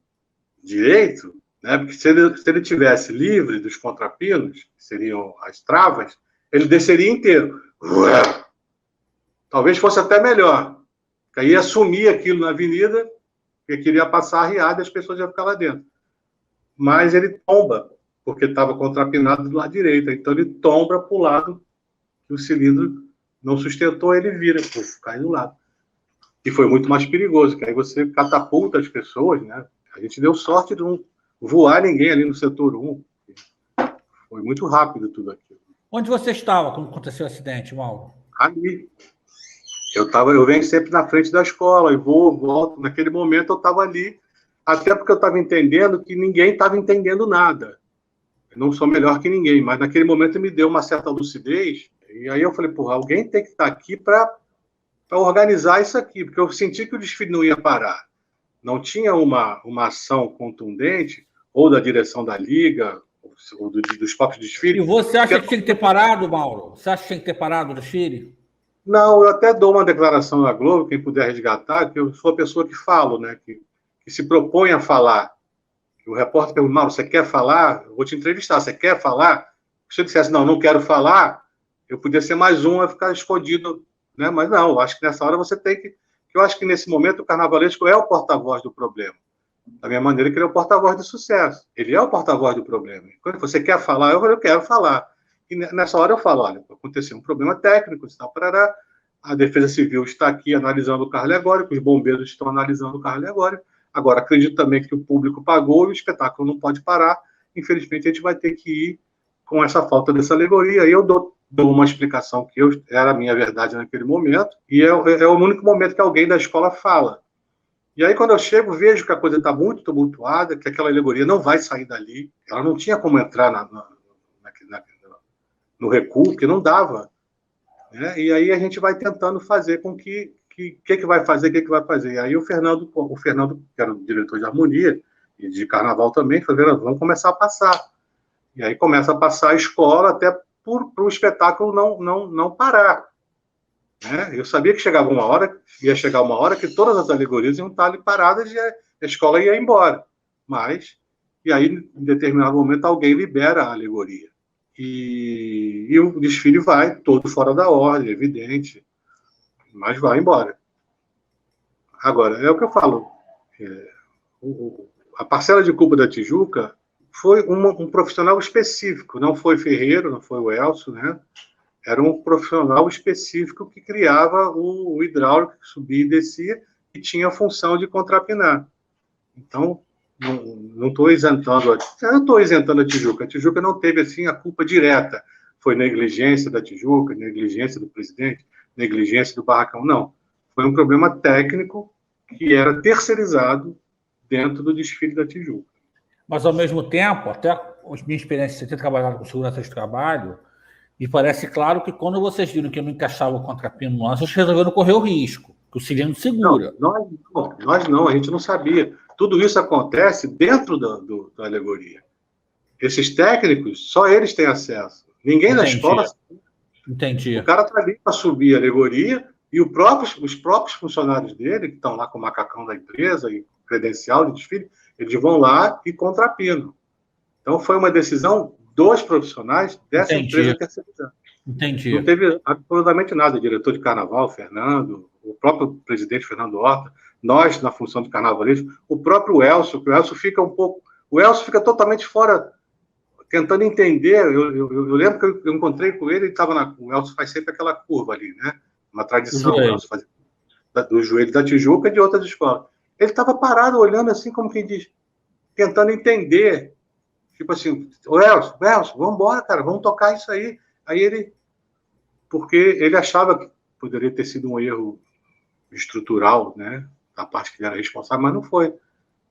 direito, né, porque se ele tivesse livre dos contrapinos, que seriam as travas, ele desceria inteiro. Talvez fosse até melhor, porque aí ia sumir aquilo na avenida, porque queria passar arriado e as pessoas iam ficar lá dentro. Mas ele tomba, porque estava contrapinado do lado direito, então ele tomba para o lado que o cilindro não sustentou, ele vira, cai do lado. E foi muito mais perigoso, que aí você catapulta as pessoas, né? A gente deu sorte de não voar ninguém ali no setor 1. Foi muito rápido tudo aquilo. Onde você estava quando aconteceu o acidente, Mauro? Ali. Eu venho sempre na frente da escola, e volto. Naquele momento eu estava ali, até porque eu estava entendendo que ninguém estava entendendo nada. Eu não sou melhor que ninguém, mas naquele momento me deu uma certa lucidez, e aí eu falei, porra, alguém tem que estar aqui para organizar isso aqui, porque eu senti que o desfile não ia parar. Não tinha uma ação contundente, ou da direção da Liga, ou dos próprios desfiles. E você acha que tinha que ter parado, Mauro? Você acha que tinha que ter parado o desfile? Não, eu até dou uma declaração na Globo, quem puder resgatar, que eu sou a pessoa que falo, né, que se propõe a falar. O repórter pergunta, Mauro, você quer falar? Eu vou te entrevistar, você quer falar? Se eu dissesse, não quero falar, eu podia ser mais um a ficar escondido, né? Mas não, eu acho que nessa hora você tem que... Eu acho que nesse momento o carnavalesco é o porta-voz do problema. Da minha maneira que ele é o porta-voz do sucesso. Ele é o porta-voz do problema. Quando você quer falar, eu quero falar. E nessa hora eu falo, olha, aconteceu um problema técnico, parará, a Defesa Civil está aqui analisando o carro alegórico, os bombeiros estão analisando o carro alegórico. Agora, acredito também que o público pagou e o espetáculo não pode parar. Infelizmente, a gente vai ter que ir com essa falta dessa alegoria. Aí eu dou uma explicação que era a minha verdade naquele momento, e é o único momento que alguém da escola fala. E aí, quando eu chego, vejo que a coisa está muito tumultuada, que aquela alegoria não vai sair dali, ela não tinha como entrar no recuo, porque não dava. Né? E aí a gente vai tentando fazer com que vai fazer, o que vai fazer. E aí o Fernando, que era o diretor de harmonia, e de carnaval também, falou, vamos começar a passar. E aí começa a passar a escola até para o espetáculo não parar. Né? Eu sabia que ia chegar uma hora que todas as alegorias iam estar ali paradas e a escola ia embora. E aí, em determinado momento, alguém libera a alegoria. E o desfile vai todo fora da ordem, evidente, mas vai embora. Agora, é o que eu falo, a parcela de culpa da Tijuca foi um profissional específico, não foi Ferreiro, não foi o Elcio, né? Era um profissional específico que criava o hidráulico, que subia e descia, e tinha a função de contrapinar. Então, não estou isentando a Tijuca. A Tijuca não teve, assim, a culpa direta. Foi negligência da Tijuca, negligência do presidente, negligência do barracão. Não. Foi um problema técnico que era terceirizado dentro do desfile da Tijuca. Mas, ao mesmo tempo, até a minha experiência de ter trabalhado com segurança de trabalho, me parece claro que quando vocês viram que eu não encaixava o contrapino no lance, vocês resolveram correr o risco, que o cilindro segura. Nós não, a gente não sabia. Tudo isso acontece dentro da alegoria. Esses técnicos, só eles têm acesso. Ninguém na escola... Entendi. O cara está ali para subir a alegoria e os próprios funcionários dele, que estão lá com o macacão da empresa e credencial de desfile, eles vão lá e contrapinam. Então, foi uma decisão dos profissionais dessa empresa terceirizada. Entendi. Não teve absolutamente nada. O diretor de carnaval, Fernando, o próprio presidente Fernando Horta, nós, na função de carnavalesco, o próprio Elcio, que o Elcio fica o Elcio fica totalmente fora, tentando entender. Eu lembro que eu encontrei com ele, o Elcio faz sempre aquela curva ali, né? Uma tradição, o Elcio faz do joelho da Tijuca e de outras escolas. Ele estava parado, olhando assim, como quem diz, tentando entender. Tipo assim, Elcio, vamos embora, cara, vamos tocar isso aí. Aí ele, porque ele achava que poderia ter sido um erro estrutural, né, da parte que ele era responsável, mas não foi.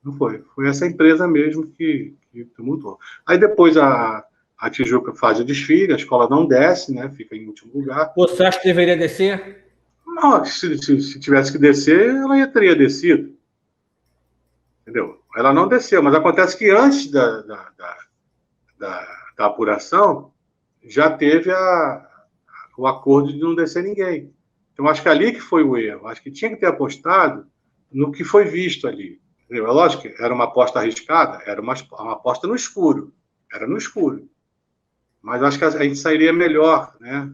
Não foi. Foi essa empresa mesmo que tumultuou. Aí depois a Tijuca faz o desfile, a escola não desce, né, fica em último lugar. Você acha que deveria descer? Não, se tivesse que descer, ela teria descido. Entendeu? Ela não desceu, mas acontece que antes da apuração, já teve o acordo de não descer ninguém. Então, acho que ali que foi o erro. Acho que tinha que ter apostado no que foi visto ali. Entendeu? É lógico que era uma aposta arriscada, era uma aposta no escuro. Era no escuro. Mas acho que a gente sairia melhor, né?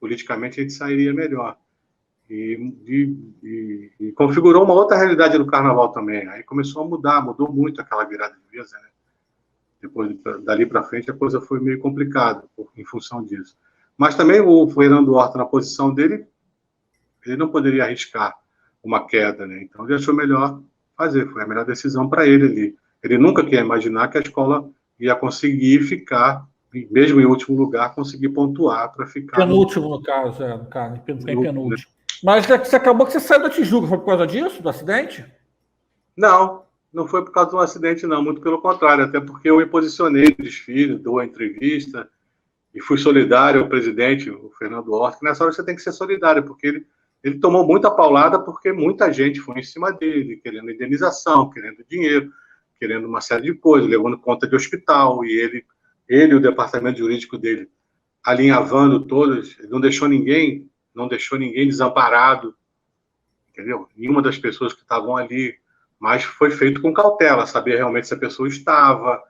Politicamente, a gente sairia melhor. E configurou uma outra realidade do carnaval também. Aí começou a mudar, mudou muito aquela virada de mesa, né? Depois, dali para frente, a coisa foi meio complicada em função disso. Mas também o Fernando Horta, na posição dele, ele não poderia arriscar uma queda, né? Então ele achou melhor fazer, foi a melhor decisão para ele ali. Ele nunca queria imaginar que a escola ia conseguir ficar, mesmo em último lugar, conseguir pontuar para ficar... Penúltimo, no caso, ficar em penúltimo. Mas você acabou que você saiu da Tijuca, foi por causa disso, do acidente? Não foi por causa de um acidente, não, muito pelo contrário, até porque eu me posicionei no desfile, dou a entrevista e fui solidário ao presidente, o Fernando Horta, que nessa hora você tem que ser solidário, porque ele tomou muita paulada porque muita gente foi em cima dele, querendo indenização, querendo dinheiro, querendo uma série de coisas, levando conta de hospital, e ele e o departamento jurídico dele alinhavando todos, não deixou ninguém desamparado, entendeu? Nenhuma das pessoas que estavam ali, mas foi feito com cautela, saber realmente se a pessoa estava,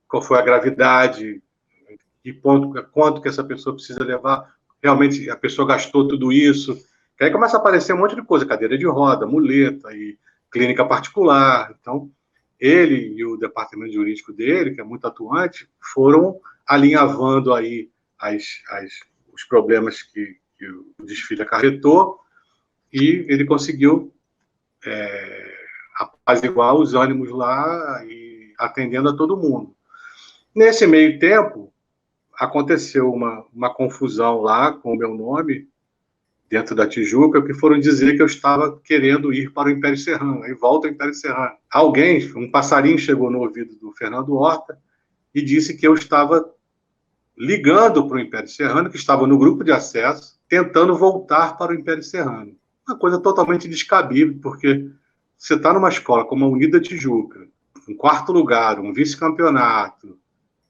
qual foi a gravidade, quanto que essa pessoa precisa levar, realmente a pessoa gastou tudo isso, que aí começa a aparecer um monte de coisa, cadeira de roda, muleta e clínica particular. Então, ele e o departamento jurídico dele, que é muito atuante, foram alinhavando aí os problemas que o desfile acarretou, e ele conseguiu apaziguar os ânimos lá e atendendo a todo mundo. Nesse meio tempo, aconteceu uma confusão lá com o meu nome, dentro da Tijuca, que foram dizer que eu estava querendo ir para o Império Serrano, aí volta ao Império Serrano. Um passarinho chegou no ouvido do Fernando Horta e disse que eu estava ligando para o Império Serrano, que estava no grupo de acesso, tentando voltar para o Império Serrano. Uma coisa totalmente descabível, porque você está numa escola como a Unida Tijuca, em quarto lugar, um vice-campeonato,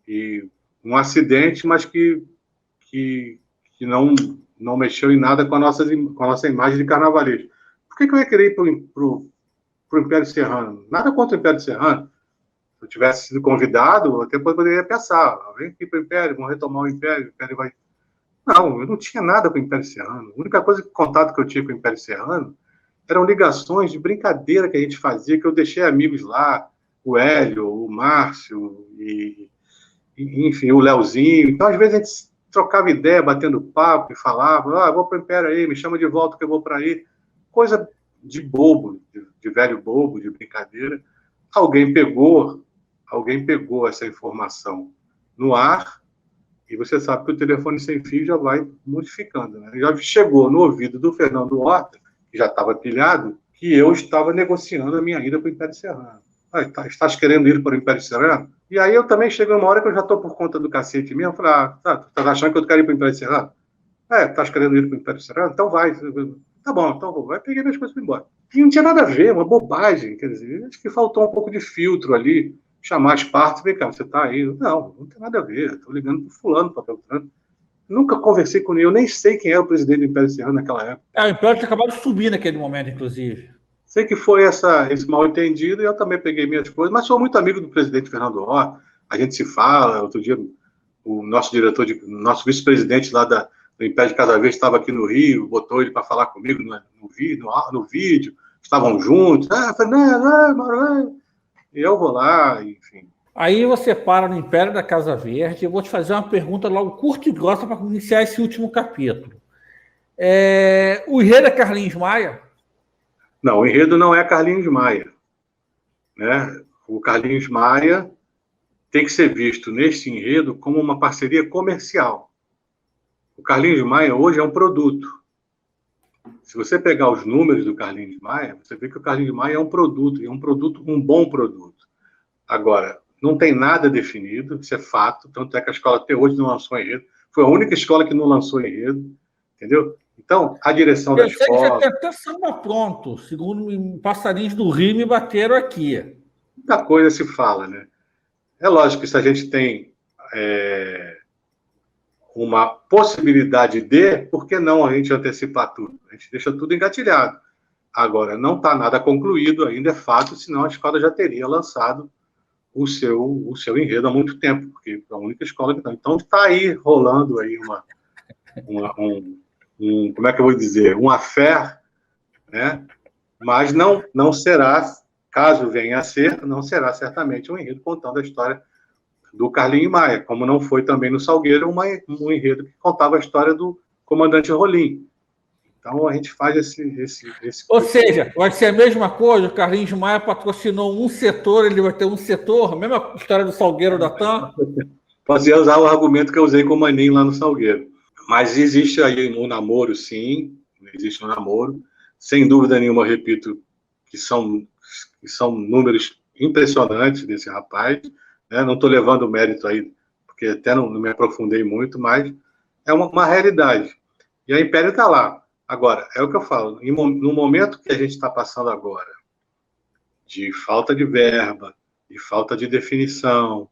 e um acidente, mas que não mexeu em nada com a nossa imagem de carnavalesco. Por que eu ia querer ir para o Império Serrano? Nada contra o Império Serrano. Se eu tivesse sido convidado, eu até poderia pensar, vem aqui para o Império, vamos retomar o Império vai... Não, eu não tinha nada com o Império Serrano. A única contato que eu tinha com o Império Serrano eram ligações de brincadeira que a gente fazia, que eu deixei amigos lá, o Hélio, o Márcio, enfim, o Leozinho. Então, às vezes, a gente trocava ideia, batendo papo e falava, vou para o Império aí, me chama de volta que eu vou para aí. Coisa de bobo, de velho bobo, de brincadeira. Alguém pegou essa informação no ar, e você sabe que o telefone sem fio já vai modificando, né? Já chegou no ouvido do Fernando Horta, que já estava pilhado, que eu estava negociando a minha ida para o Império Serrano. Estás querendo ir para o Império Serrano? E aí eu também chego uma hora que eu já estou por conta do cacete mesmo, eu falei, tu tá achando que eu quero ir para o Império Serrano? Estás querendo ir para o Império Serrano? Então vai. Tá bom, então vou. Aí peguei minhas coisas e fui embora. E não tinha nada a ver, uma bobagem, quer dizer, acho que faltou um pouco de filtro ali, chamar as partes, vem cá, você está aí? Não tem nada a ver, estou ligando para fulano, para Beltrano. Nunca conversei com ele, eu nem sei quem era o presidente do Império Serrano naquela época. O Império tinha acabado de subir naquele momento, inclusive. Sei que foi esse mal-entendido, e eu também peguei minhas coisas, mas sou muito amigo do presidente Fernando Horta, a gente se fala. Outro dia, o nosso nosso vice-presidente lá do Império de Casa Verde estava aqui no Rio, botou ele para falar comigo no vídeo, estavam juntos, Fernando, e eu vou lá, enfim. Aí você para no Império da Casa Verde, eu vou te fazer uma pergunta logo curta e grossa para iniciar esse último capítulo. O rei da Carlinhos Maia? Não, o enredo não é Carlinhos Maia, né? O Carlinhos Maia tem que ser visto neste enredo como uma parceria comercial. O Carlinhos Maia hoje é um produto. Se você pegar os números do Carlinhos Maia, você vê que o Carlinhos Maia é um produto, e é um bom produto. Agora, não tem nada definido, isso é fato, tanto é que a escola até hoje não lançou enredo. Foi a única escola que não lançou enredo, entendeu? Então, a direção da escola... Eu sei que já tem até samba pronto, segundo passarinhos do Rio me bateram aqui. Muita coisa se fala, né? É lógico que se a gente tem uma possibilidade de, por que não a gente antecipar tudo? A gente deixa tudo engatilhado. Agora, não está nada concluído ainda, é fato, senão a escola já teria lançado o seu enredo há muito tempo, porque é a única escola que está. Então, está aí rolando aí como é que eu vou dizer? Um affair, né? Mas não será, caso venha a ser, não será certamente um enredo contando a história do Carlinhos Maia, como não foi também no Salgueiro um enredo que contava a história do comandante Rolim. Então a gente faz esse Ou seja, vai ser a mesma coisa, o Carlinhos Maia patrocinou um setor, ele vai ter um setor, a mesma história do Salgueiro da TAM. Posso usar o argumento que eu usei com o Maninho lá no Salgueiro. Mas existe aí um namoro, sim, existe um namoro, sem dúvida nenhuma, repito, que são números impressionantes desse rapaz, né? Não estou levando mérito aí, porque até não me aprofundei muito, mas é uma realidade. E a Império está lá. Agora, é o que eu falo, no momento que a gente está passando agora, de falta de verba, de falta de definição,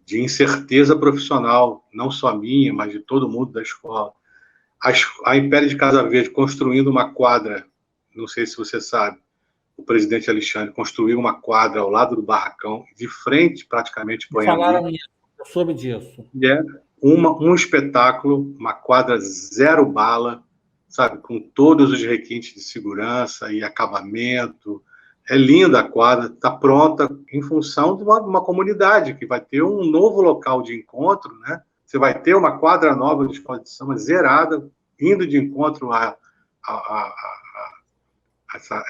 de incerteza profissional, não só minha, mas de todo mundo da escola, a Império de Casa Verde construindo uma quadra, não sei se você sabe, o presidente Alexandre construiu uma quadra ao lado do barracão, de frente praticamente para o Anhembi. Falaram isso, eu soube disso. E é um espetáculo, uma quadra zero bala, sabe, com todos os requintes de segurança e acabamento. É linda a quadra, está pronta em função de uma comunidade que vai ter um novo local de encontro, né? Você vai ter uma quadra nova de escola de samba zerada, indo de encontro a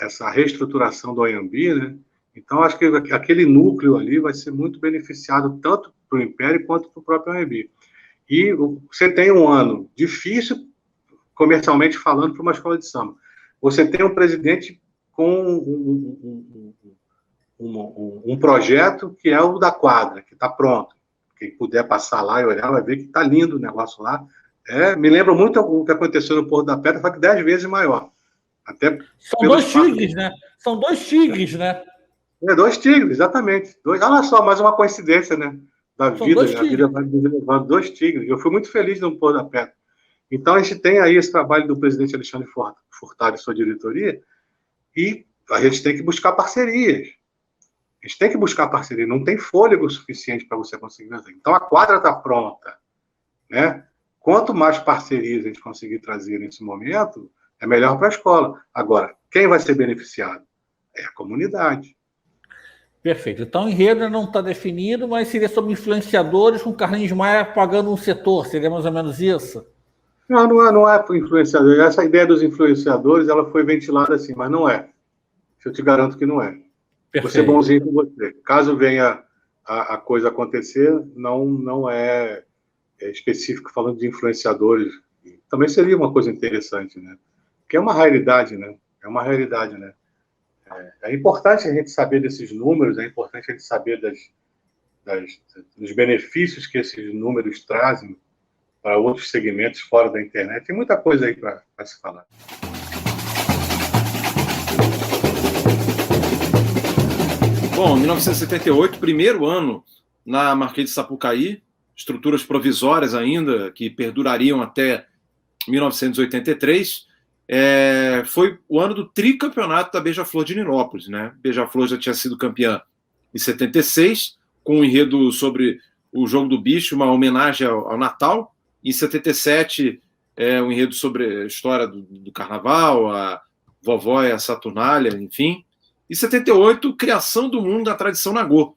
essa reestruturação do Anhembi, né? Então, acho que aquele núcleo ali vai ser muito beneficiado tanto para o Império quanto para o próprio Anhembi. E você tem um ano difícil, comercialmente falando, para uma escola de samba. Você tem um presidente com um projeto que é o da quadra, que está pronto. Quem puder passar lá e olhar vai ver que está lindo o negócio lá. Me lembra muito o que aconteceu no Porto da Pedra, só que 10 vezes maior. Até São dois tigres, né? São dois tigres, né? Dois tigres, exatamente. Olha só, mais uma coincidência, né? Da vida, né? A vida vai levando dois tigres. Eu fui muito feliz no Porto da Pedra. Então, a gente tem aí esse trabalho do presidente Alexandre Furtado e sua diretoria, e a gente tem que buscar parcerias. A gente tem que buscar parceria. Não tem fôlego suficiente para você conseguir fazer. Então, a quadra está pronta, né? Quanto mais parcerias a gente conseguir trazer nesse momento, é melhor para a escola. Agora, quem vai ser beneficiado? É a comunidade. Perfeito. Então, o enredo não está definido, mas seria sobre influenciadores com Carlinhos Maia pagando um setor. Seria mais ou menos isso? Não é para influenciador. Essa ideia dos influenciadores, ela foi ventilada assim, mas não é. Eu te garanto que não é. Perfeito. Vou ser bonzinho com você. Caso venha a coisa acontecer, não é específico falando de influenciadores. Também seria uma coisa interessante, né? Porque é uma realidade, né? É uma realidade, né? É importante a gente saber desses números, é importante a gente saber dos benefícios que esses números trazem para outros segmentos fora da internet. Tem muita coisa aí para se falar. Bom, 1978, primeiro ano na Marquês de Sapucaí, estruturas provisórias ainda, que perdurariam até 1983, foi o ano do tricampeonato da Beija-Flor de Nirópolis, né? Beija-Flor já tinha sido campeã em 76, com um enredo sobre o Jogo do Bicho, uma homenagem ao Natal. Em 77, um enredo sobre a história do Carnaval, a vovó e a Saturnália, enfim. E 78, Criação do Mundo da Tradição Nagô,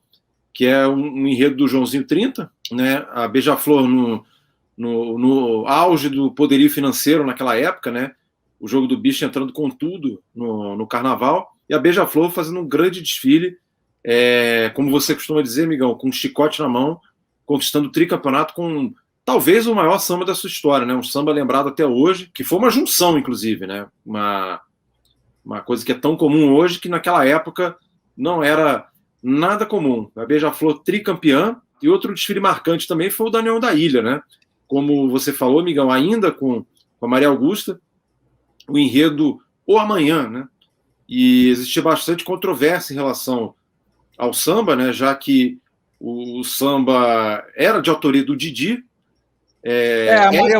que é um enredo do Joãozinho 30, né? A Beija-Flor no auge do poderio financeiro naquela época, né? o Jogo do Bicho entrando com tudo no carnaval, e a Beija-Flor fazendo um grande desfile, como você costuma dizer, amigão, com um chicote na mão, conquistando o tricampeonato com talvez o maior samba da sua história, né? Um samba lembrado até hoje, que foi uma junção, inclusive, né? Uma coisa que é tão comum hoje, que naquela época não era nada comum. A Beija-Flor tricampeã, e outro desfile marcante também foi o da União da Ilha, né? Como você falou, amigão, ainda com a Maria Augusta, o enredo O Amanhã, né? E existia bastante controvérsia em relação ao samba, né? Já que o samba era de autoria do Didi. A Maria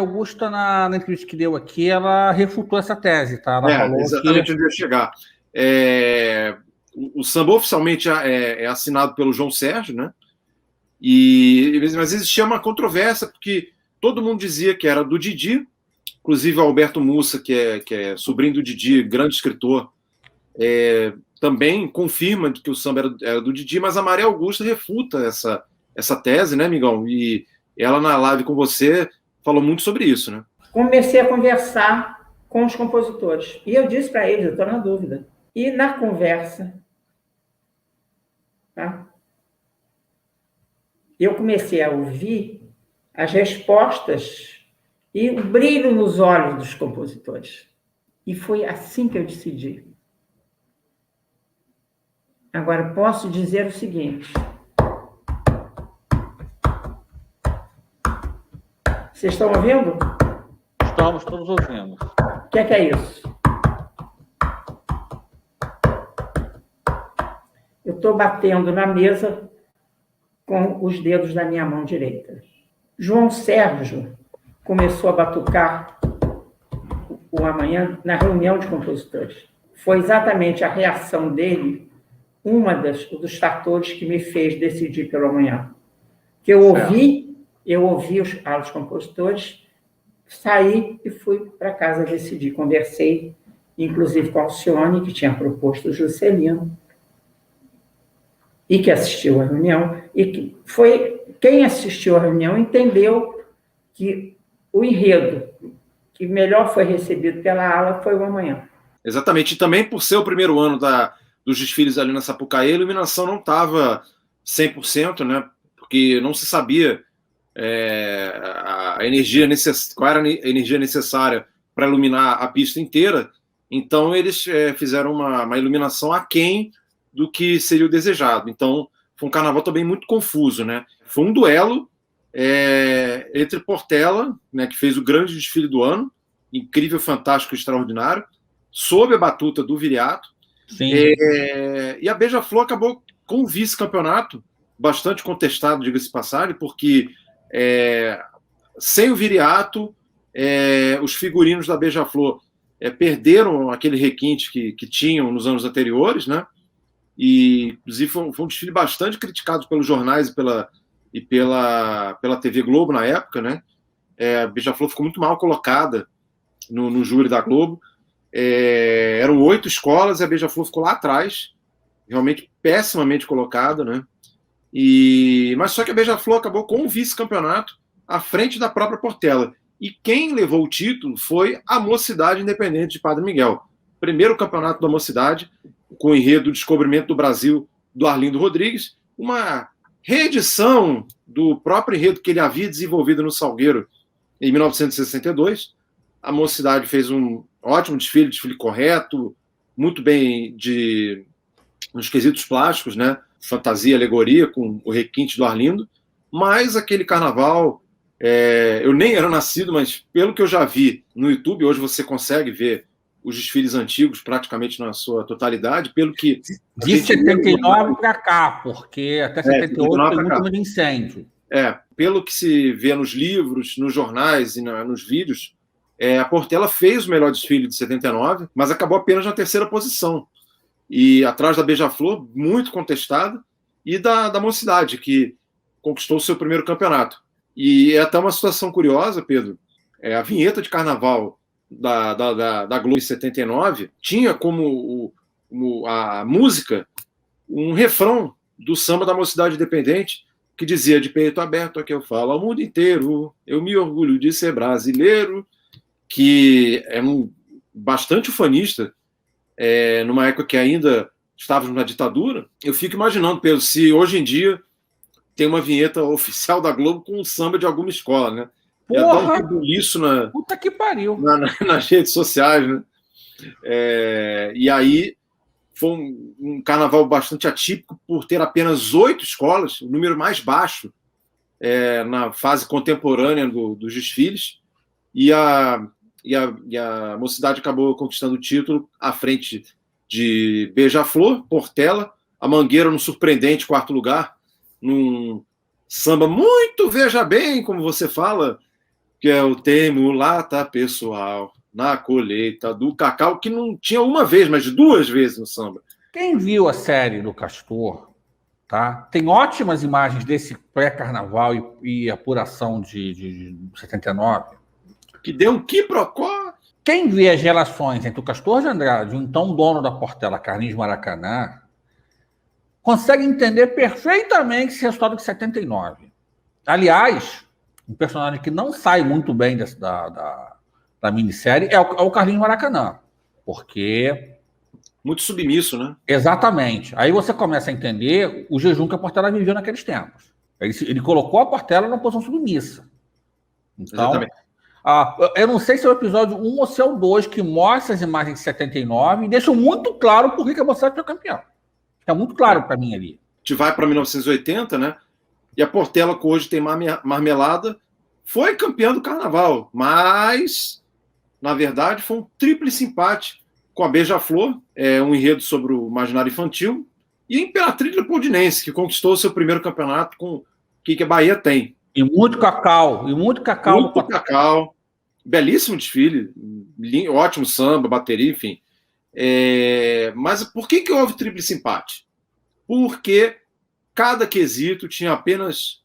Augusta na entrevista que deu aqui, ela refutou essa tese, tá? Ela falou exatamente onde eu ia chegar. O samba oficialmente é assinado pelo João Sérgio, né? Mas existia uma controvérsia, porque todo mundo dizia que era do Didi, inclusive o Alberto Mussa, que é sobrinho do Didi, grande escritor, também confirma que o samba era do Didi, mas a Maria Augusta refuta essa tese, né, amigão? E ela, na live com você, falou muito sobre isso, né? Comecei a conversar com os compositores. E eu disse para eles, eu estou na dúvida. E na conversa, tá? Eu comecei a ouvir as respostas e o brilho nos olhos dos compositores. E foi assim que eu decidi. Agora, posso dizer o seguinte. Vocês estão ouvindo? Estamos todos ouvindo. O que é isso? Eu estou batendo na mesa com os dedos da minha mão direita. João Sérgio começou a batucar o Amanhã na reunião de compositores. Foi exatamente a reação dele, dos fatores que me fez decidir pelo Amanhã. Que eu ouvi os compositores, saí e fui para casa decidir. Conversei, inclusive, com a Alcione, que tinha proposto o Juscelino, e que assistiu à reunião, e que quem assistiu à reunião entendeu que o enredo que melhor foi recebido pela ala foi o Amanhã. Exatamente, e também por ser o primeiro ano dos desfiles ali na Sapucaí, a iluminação não estava 100%, né? Porque não se sabia qual era a energia necessária para iluminar a pista inteira. Então eles fizeram uma iluminação aquém do que seria o desejado. Então foi um carnaval também muito confuso, né? Foi um duelo entre Portela, né, que fez o grande desfile do ano, incrível, fantástico, extraordinário, sob a batuta do Viriato. Sim. E a Beija-Flor acabou com o vice-campeonato, bastante contestado, diga-se de passagem, porque sem o Viriato, os figurinos da Beija-Flor perderam aquele requinte que tinham nos anos anteriores, né? E, inclusive, foi um desfile bastante criticado pelos jornais e pela TV Globo na época, né? A Beija-Flor ficou muito mal colocada no júri da Globo. Eram 8 escolas e a Beija-Flor ficou lá atrás, realmente pessimamente colocada, né? Mas só que a Beija-Flor acabou com o vice-campeonato à frente da própria Portela. E quem levou o título foi a Mocidade Independente de Padre Miguel. Primeiro campeonato da Mocidade, com o enredo do Descobrimento do Brasil, do Arlindo Rodrigues, uma reedição do próprio enredo que ele havia desenvolvido no Salgueiro em 1962. A Mocidade fez um ótimo desfile correto, muito bem nos quesitos plásticos, né? Fantasia, alegoria, com o requinte do Arlindo, mas aquele carnaval, eu nem era nascido, mas pelo que eu já vi no YouTube, hoje você consegue ver os desfiles antigos praticamente na sua totalidade, pelo que... De 79 para cá, porque até 78 tem muito menos incêndio. Pelo que se vê nos livros, nos jornais e nos vídeos, a Portela fez o melhor desfile de 79, mas acabou apenas na 3ª posição. E atrás da Beija-Flor, muito contestada, e da Mocidade, que conquistou o seu primeiro campeonato. E é até uma situação curiosa, Pedro, a vinheta de carnaval da Globo em 79 tinha como a música um refrão do samba da Mocidade Independente, que dizia: de peito aberto é que eu falo ao mundo inteiro, eu me orgulho de ser brasileiro. que é bastante ufanista, numa época que ainda estávamos na ditadura. Eu fico imaginando, Pedro, se hoje em dia tem uma vinheta oficial da Globo com um samba de alguma escola, né? Ia dar um rebuliço puta que pariu. nas redes sociais, né? E aí foi um carnaval bastante atípico por ter apenas 8 escolas, o número mais baixo na fase contemporânea dos desfiles, e a Mocidade acabou conquistando o título à frente de Beija-Flor, Portela, a Mangueira no surpreendente 4º lugar, num samba muito veja bem, como você fala, que é o termo lata pessoal, na colheita do cacau, que não tinha uma vez, mas 2 vezes no samba. Quem viu a série do Castor, tá? Tem ótimas imagens desse pré-carnaval e apuração de 79. Que deu um quiprocó. Quem vê as relações entre o Castor de Andrade e o então dono da Portela, Carlinhos Maracanã, consegue entender perfeitamente esse resultado de 79. Aliás, um personagem que não sai muito bem da minissérie é o Carlinhos Maracanã, porque... Muito submisso, né? Exatamente. Aí você começa a entender o jejum que a Portela viveu naqueles tempos. Ele colocou a Portela numa posição submissa. Então, exatamente. Eu não sei se é o episódio 1 ou se é o 2 que mostra as imagens de 79 e deixa muito claro por que a Mocidade foi campeão. Fica muito claro para mim ali. A gente vai para 1980, né? E a Portela, que hoje tem marmelada, foi campeã do carnaval, mas, na verdade, foi um tríplice empate com a Beija-Flor, um enredo sobre o imaginário infantil, e a Imperatriz Leopoldinense, que conquistou seu primeiro campeonato com o que a Bahia tem. E muito cacau. Muito cacau. Belíssimo desfile, ótimo samba, bateria, enfim. Mas por que houve tríplice empate? Porque cada quesito tinha apenas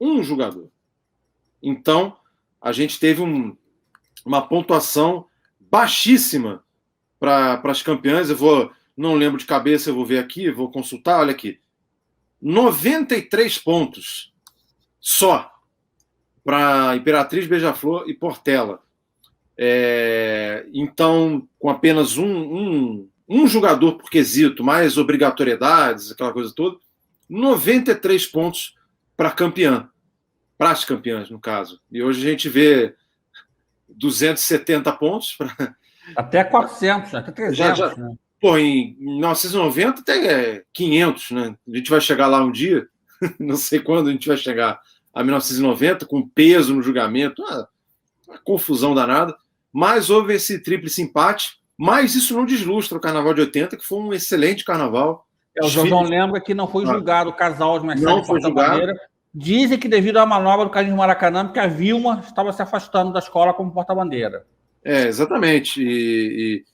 um jogador. Então, a gente teve uma pontuação baixíssima para as campeãs. Não lembro de cabeça, eu vou ver aqui, vou consultar, olha aqui. 93 pontos só para Imperatriz, Beija-Flor e Portela. Então, com apenas um jogador por quesito, mais obrigatoriedades, aquela coisa toda, 93 pontos para campeã. Para as campeãs, no caso. E hoje a gente vê 270 pontos. Até 400, até 300. Né? Pô, em 1990 até 500, né? A gente vai chegar lá um dia, não sei quando a gente vai chegar a 1990, com peso no julgamento, uma confusão danada. Mas houve esse tríplice empate, mas isso não deslustra o Carnaval de 80, que foi um excelente carnaval. O João lembra que não foi julgado o casal de Marcelo não foi julgado. Dizem que devido à manobra do Carlinhos Maracanã, porque a Vilma estava se afastando da escola como porta-bandeira. Exatamente.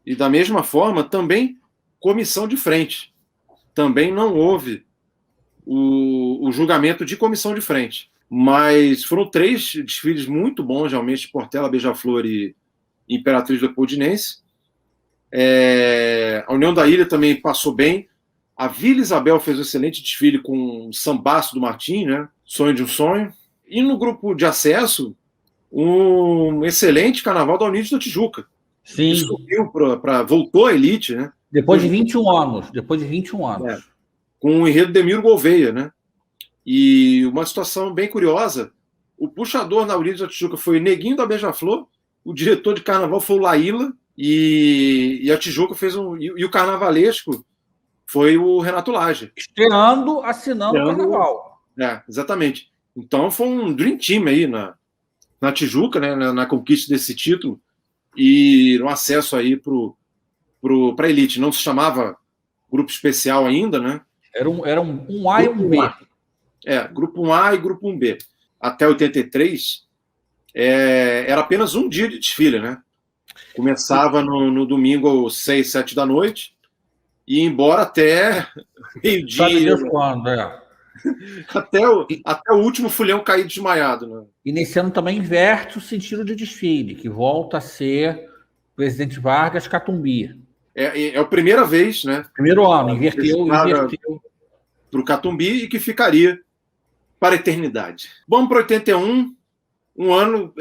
E da mesma forma, também comissão de frente. Também não houve o julgamento de comissão de frente. Mas foram 3 desfiles muito bons, realmente, de Portela, Beija-Flor e Imperatriz Leopoldinense. A União da Ilha também passou bem. A Vila Isabel fez um excelente desfile com o sambaço do Martim, né? Sonho de um Sonho. E no grupo de acesso, um excelente carnaval da Unidos da Tijuca. Sim. Subiu voltou à elite, né? Depois de 21 anos. Com o enredo de Emílio Gouveia, né? E uma situação bem curiosa, o puxador na Unidos da Tijuca foi o Neguinho da Beija-Flor, o diretor de carnaval foi o Laíla, e a Tijuca fez e o carnavalesco foi o Renato Lage. Assinando o carnaval. Exatamente. Então foi um dream team aí na Tijuca, né, na conquista desse título e no acesso aí para a elite. Não se chamava grupo especial ainda, né? Era um A e um B. Grupo 1A e Grupo 1B. Até 83 era apenas um dia de desfile, né? Começava no domingo às 6, 7 da noite e ia embora até meio-dia. Sabe Deus quando, Até o último fulhão cair desmaiado. Né? E nesse ano também inverte o sentido de desfile, que volta a ser Presidente Vargas, Catumbi. É a primeira vez, né? Primeiro ano, inverteu. Para o Catumbi e que ficaria para a eternidade. Vamos para 81, um ano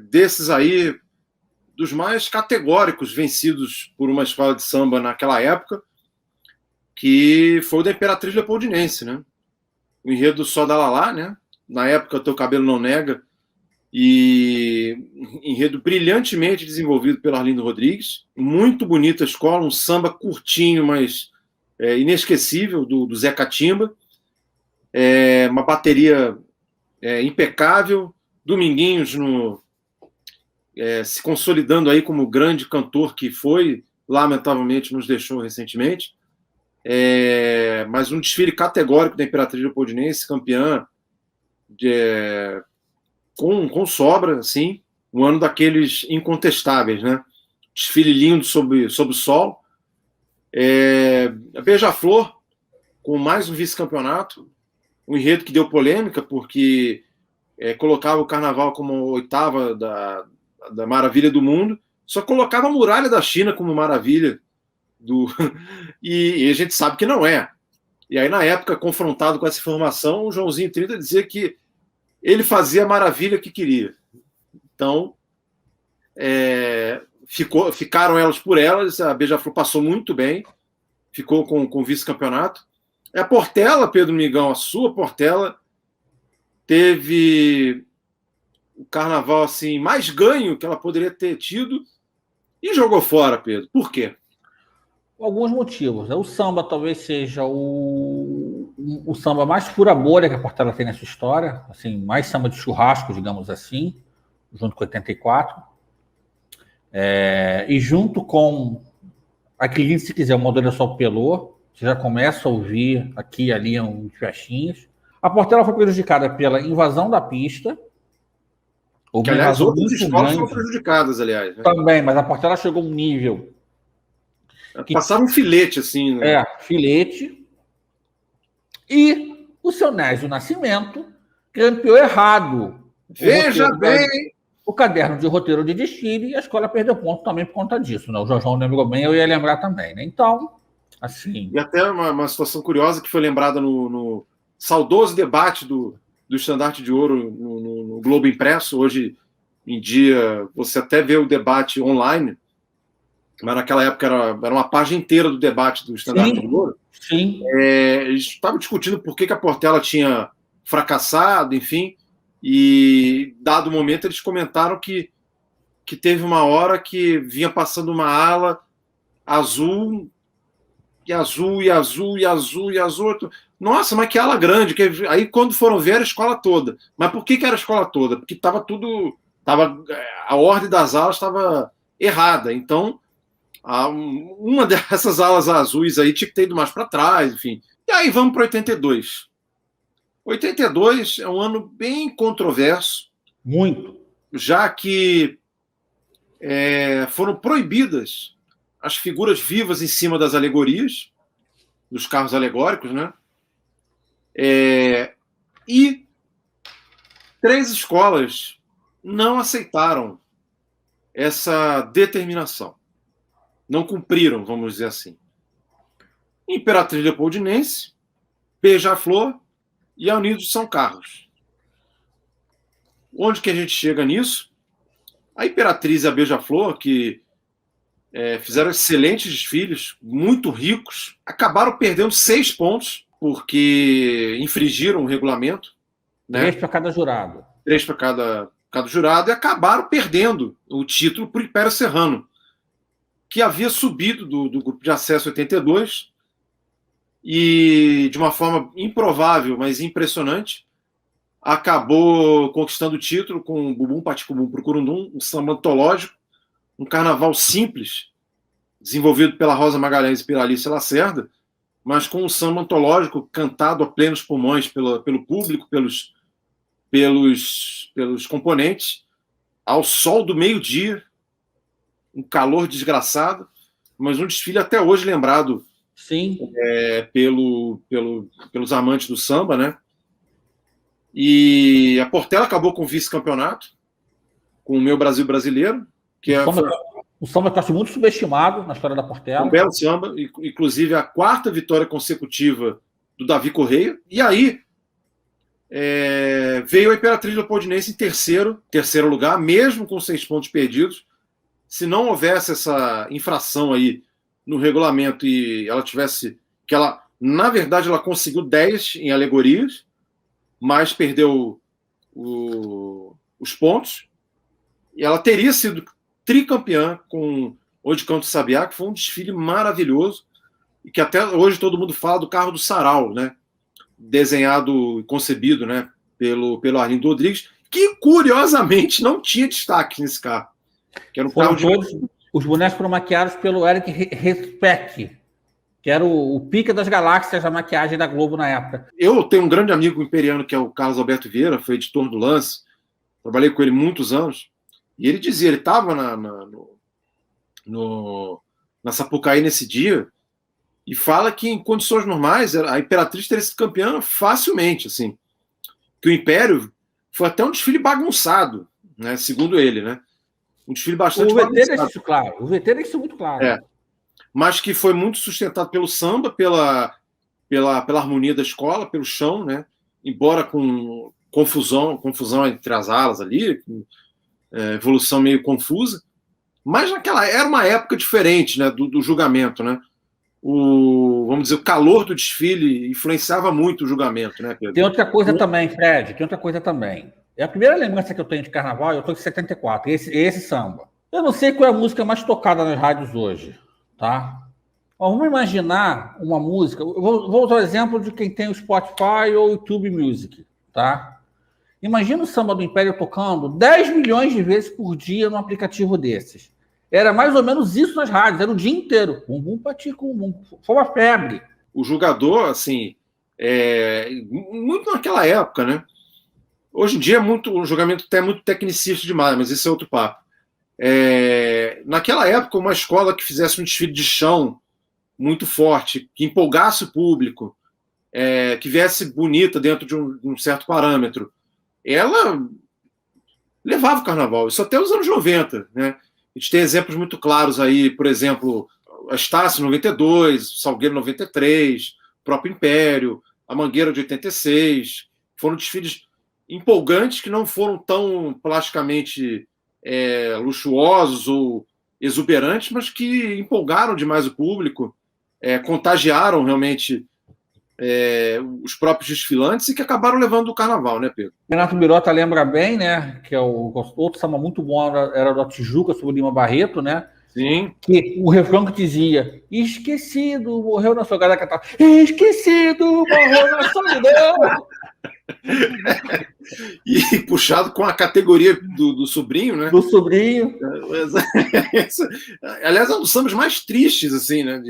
desses aí dos mais categóricos vencidos por uma escola de samba naquela época, que foi o da Imperatriz Leopoldinense, né? O enredo Só da Lalá, né? Na época, Teu Cabelo Não Nega, e enredo brilhantemente desenvolvido pelo Arlindo Rodrigues. Muito bonita a escola, um samba curtinho, mas inesquecível, do Zé Catimba. Uma bateria impecável. Dominguinhos se consolidando aí como grande cantor que foi, lamentavelmente nos deixou recentemente. Mas um desfile categórico da Imperatriz Leopoldinense, campeã com sobra, assim, um ano daqueles incontestáveis, né? Desfile lindo sob o sol. A Beija-Flor, com mais um vice-campeonato, um enredo que deu polêmica, porque colocava o carnaval como oitava da maravilha do mundo, só colocava a muralha da China como maravilha e a gente sabe que não é. E aí, na época, confrontado com essa informação, o Joãozinho 30 dizia que ele fazia a maravilha que queria. Então, ficaram elas por elas, a Beija-Flor passou muito bem, ficou com o vice-campeonato. A Portela, Pedro Migão, a sua Portela, teve o carnaval assim, mais ganho que ela poderia ter tido e jogou fora, Pedro. Por quê? Alguns motivos. O samba talvez seja o samba mais pura bolha que a Portela tem nessa história, assim, mais samba de churrasco, digamos assim, junto com 84. E junto com, acredite se quiser, o Modelo Sol Pelô, você já começa a ouvir aqui e ali uns festinhos. A Portela foi prejudicada pela invasão da pista. Que, aliás, outras escolas foram prejudicadas, aliás. Né? Também, mas a Portela chegou a um nível... Passava um filete, assim. Né? Filete. E o seu Nésio Nascimento campeou errado. Veja bem! O caderno de roteiro de desfile, e a escola perdeu ponto também por conta disso. Né? O João lembrou bem, eu ia lembrar também. Né? Então, assim... E até uma situação curiosa que foi lembrada no saudoso debate do Estandarte de Ouro no Globo Impresso. Hoje em dia, você até vê o debate online, mas naquela época era uma página inteira do debate do Estandarte de Ouro. Sim. Eles estavam discutindo por que a Portela tinha fracassado, enfim, e dado momento eles comentaram que teve uma hora que vinha passando uma ala azul, e azul, e azul, e azul, e azul. Nossa, mas que ala grande. Aí quando foram ver, era a escola toda. Mas por que era a escola toda? Porque estava tudo... a ordem das alas estava errada. Então, uma dessas alas azuis aí tinha que ter ido mais para trás, enfim. E aí vamos para 82. 82 é um ano bem controverso. Muito. Já que foram proibidas as figuras vivas em cima das alegorias, dos carros alegóricos, né? E 3 escolas não aceitaram essa determinação. Não cumpriram, vamos dizer assim. Imperatriz Leopoldinense, Beija-Flor e a Unidos de São Carlos. Onde que a gente chega nisso? A Imperatriz e a Beija-Flor, que fizeram excelentes desfiles, muito ricos, acabaram perdendo 6 pontos, porque infringiram o regulamento. Né? 3 para cada jurado. 3 para cada jurado, e acabaram perdendo o título para o Império Serrano, que havia subido do grupo de acesso 82, e de uma forma improvável, mas impressionante, acabou conquistando o título com o Bumbum Paticubum pro Curundum, um samba antológico, um carnaval simples, desenvolvido pela Rosa Magalhães e pela Alice Lacerda, mas com um samba antológico cantado a plenos pulmões pelo público, pelos componentes, ao sol do meio-dia, um calor desgraçado, mas um desfile até hoje lembrado. Sim. Pelos amantes do samba, né? E a Portela acabou com o vice-campeonato, com o Meu Brasil Brasileiro, que o samba que eu acho muito subestimado na história da Portela. Um belo samba, inclusive a 4ª vitória consecutiva do Davi Correia. E aí veio a Imperatriz Leopoldinense em terceiro lugar, mesmo com 6 pontos perdidos, se não houvesse essa infração aí no regulamento e ela tivesse... que ela, na verdade, ela conseguiu 10 em alegorias, mas perdeu os pontos, e ela teria sido tricampeã com O de Canto Sabiá, que foi um desfile maravilhoso, e que até hoje todo mundo fala do carro do Sarau, né? Desenhado e concebido, né? pelo Arlindo Rodrigues, que curiosamente não tinha destaque nesse carro. Que era um carro os bonecos foram maquiados pelo Eric Respeck, que era o pica das galáxias da maquiagem da Globo na época. Eu tenho um grande amigo imperiano, que é o Carlos Alberto Vieira, foi editor do Lance, trabalhei com ele muitos anos, e ele dizia, ele estava na Sapucaí nesse dia, e fala que em condições normais a Imperatriz teria sido campeã facilmente, assim, que o Império foi até um desfile bagunçado, né, segundo ele, né? Um desfile bastante bagunçado. O VT deixa isso muito claro. É. Mas que foi muito sustentado pelo samba, pela harmonia da escola, pelo chão, né? Embora com confusão entre as alas ali, evolução meio confusa, mas era uma época diferente, né, do julgamento, né? Vamos dizer, o calor do desfile influenciava muito o julgamento, né, Pedro? Tem outra coisa também, Fred, tem outra coisa também. É a primeira lembrança que eu tenho de carnaval, eu estou em 74, esse samba. Eu não sei qual é a música mais tocada nas rádios hoje, tá? Mas vamos imaginar uma música, vou usar o exemplo de quem tem o Spotify ou o YouTube Music, tá? Imagina o samba do Império tocando 10 milhões de vezes por dia num aplicativo desses. Era mais ou menos isso nas rádios, era o dia inteiro. Bum, bum, patico, bum. Foi uma febre. O jogador, assim, muito naquela época, né? Hoje em dia o julgamento até é muito tecnicista demais, mas esse é outro papo. Naquela época, uma escola que fizesse um desfile de chão muito forte, que empolgasse o público, que viesse bonita dentro de um certo parâmetro, ela levava o carnaval. Isso até os anos 90, né? A gente tem exemplos muito claros aí, por exemplo, a Estácio 92, Salgueiro 93, o próprio Império, a Mangueira de 86. Foram desfiles empolgantes que não foram tão plasticamente luxuosos ou exuberantes, mas que empolgaram demais o público, contagiaram realmente os próprios desfilantes e que acabaram levando o carnaval, né, Pedro? Renato Birota lembra bem, né? Que é outro samba muito bom era da Tijuca, sobre o Lima Barreto, né? Sim. Que o refrão que dizia: esquecido, morreu na solidão. Esquecido, morreu na solidão. E puxado com a categoria do sobrinho, né? Do sobrinho. Aliás, é um dos sambas mais tristes, assim, né?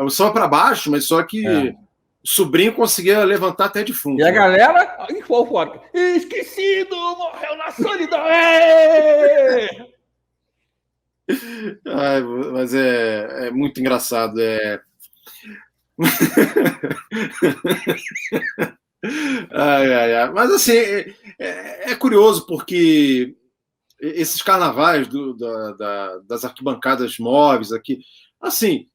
O samba para baixo, mas só que o sobrinho conseguia levantar até defunto. E a galera eufórica: esquecido, morreu na solidão. Mas é muito engraçado. Mas assim, é curioso porque esses carnavais das arquibancadas móveis aqui, assim,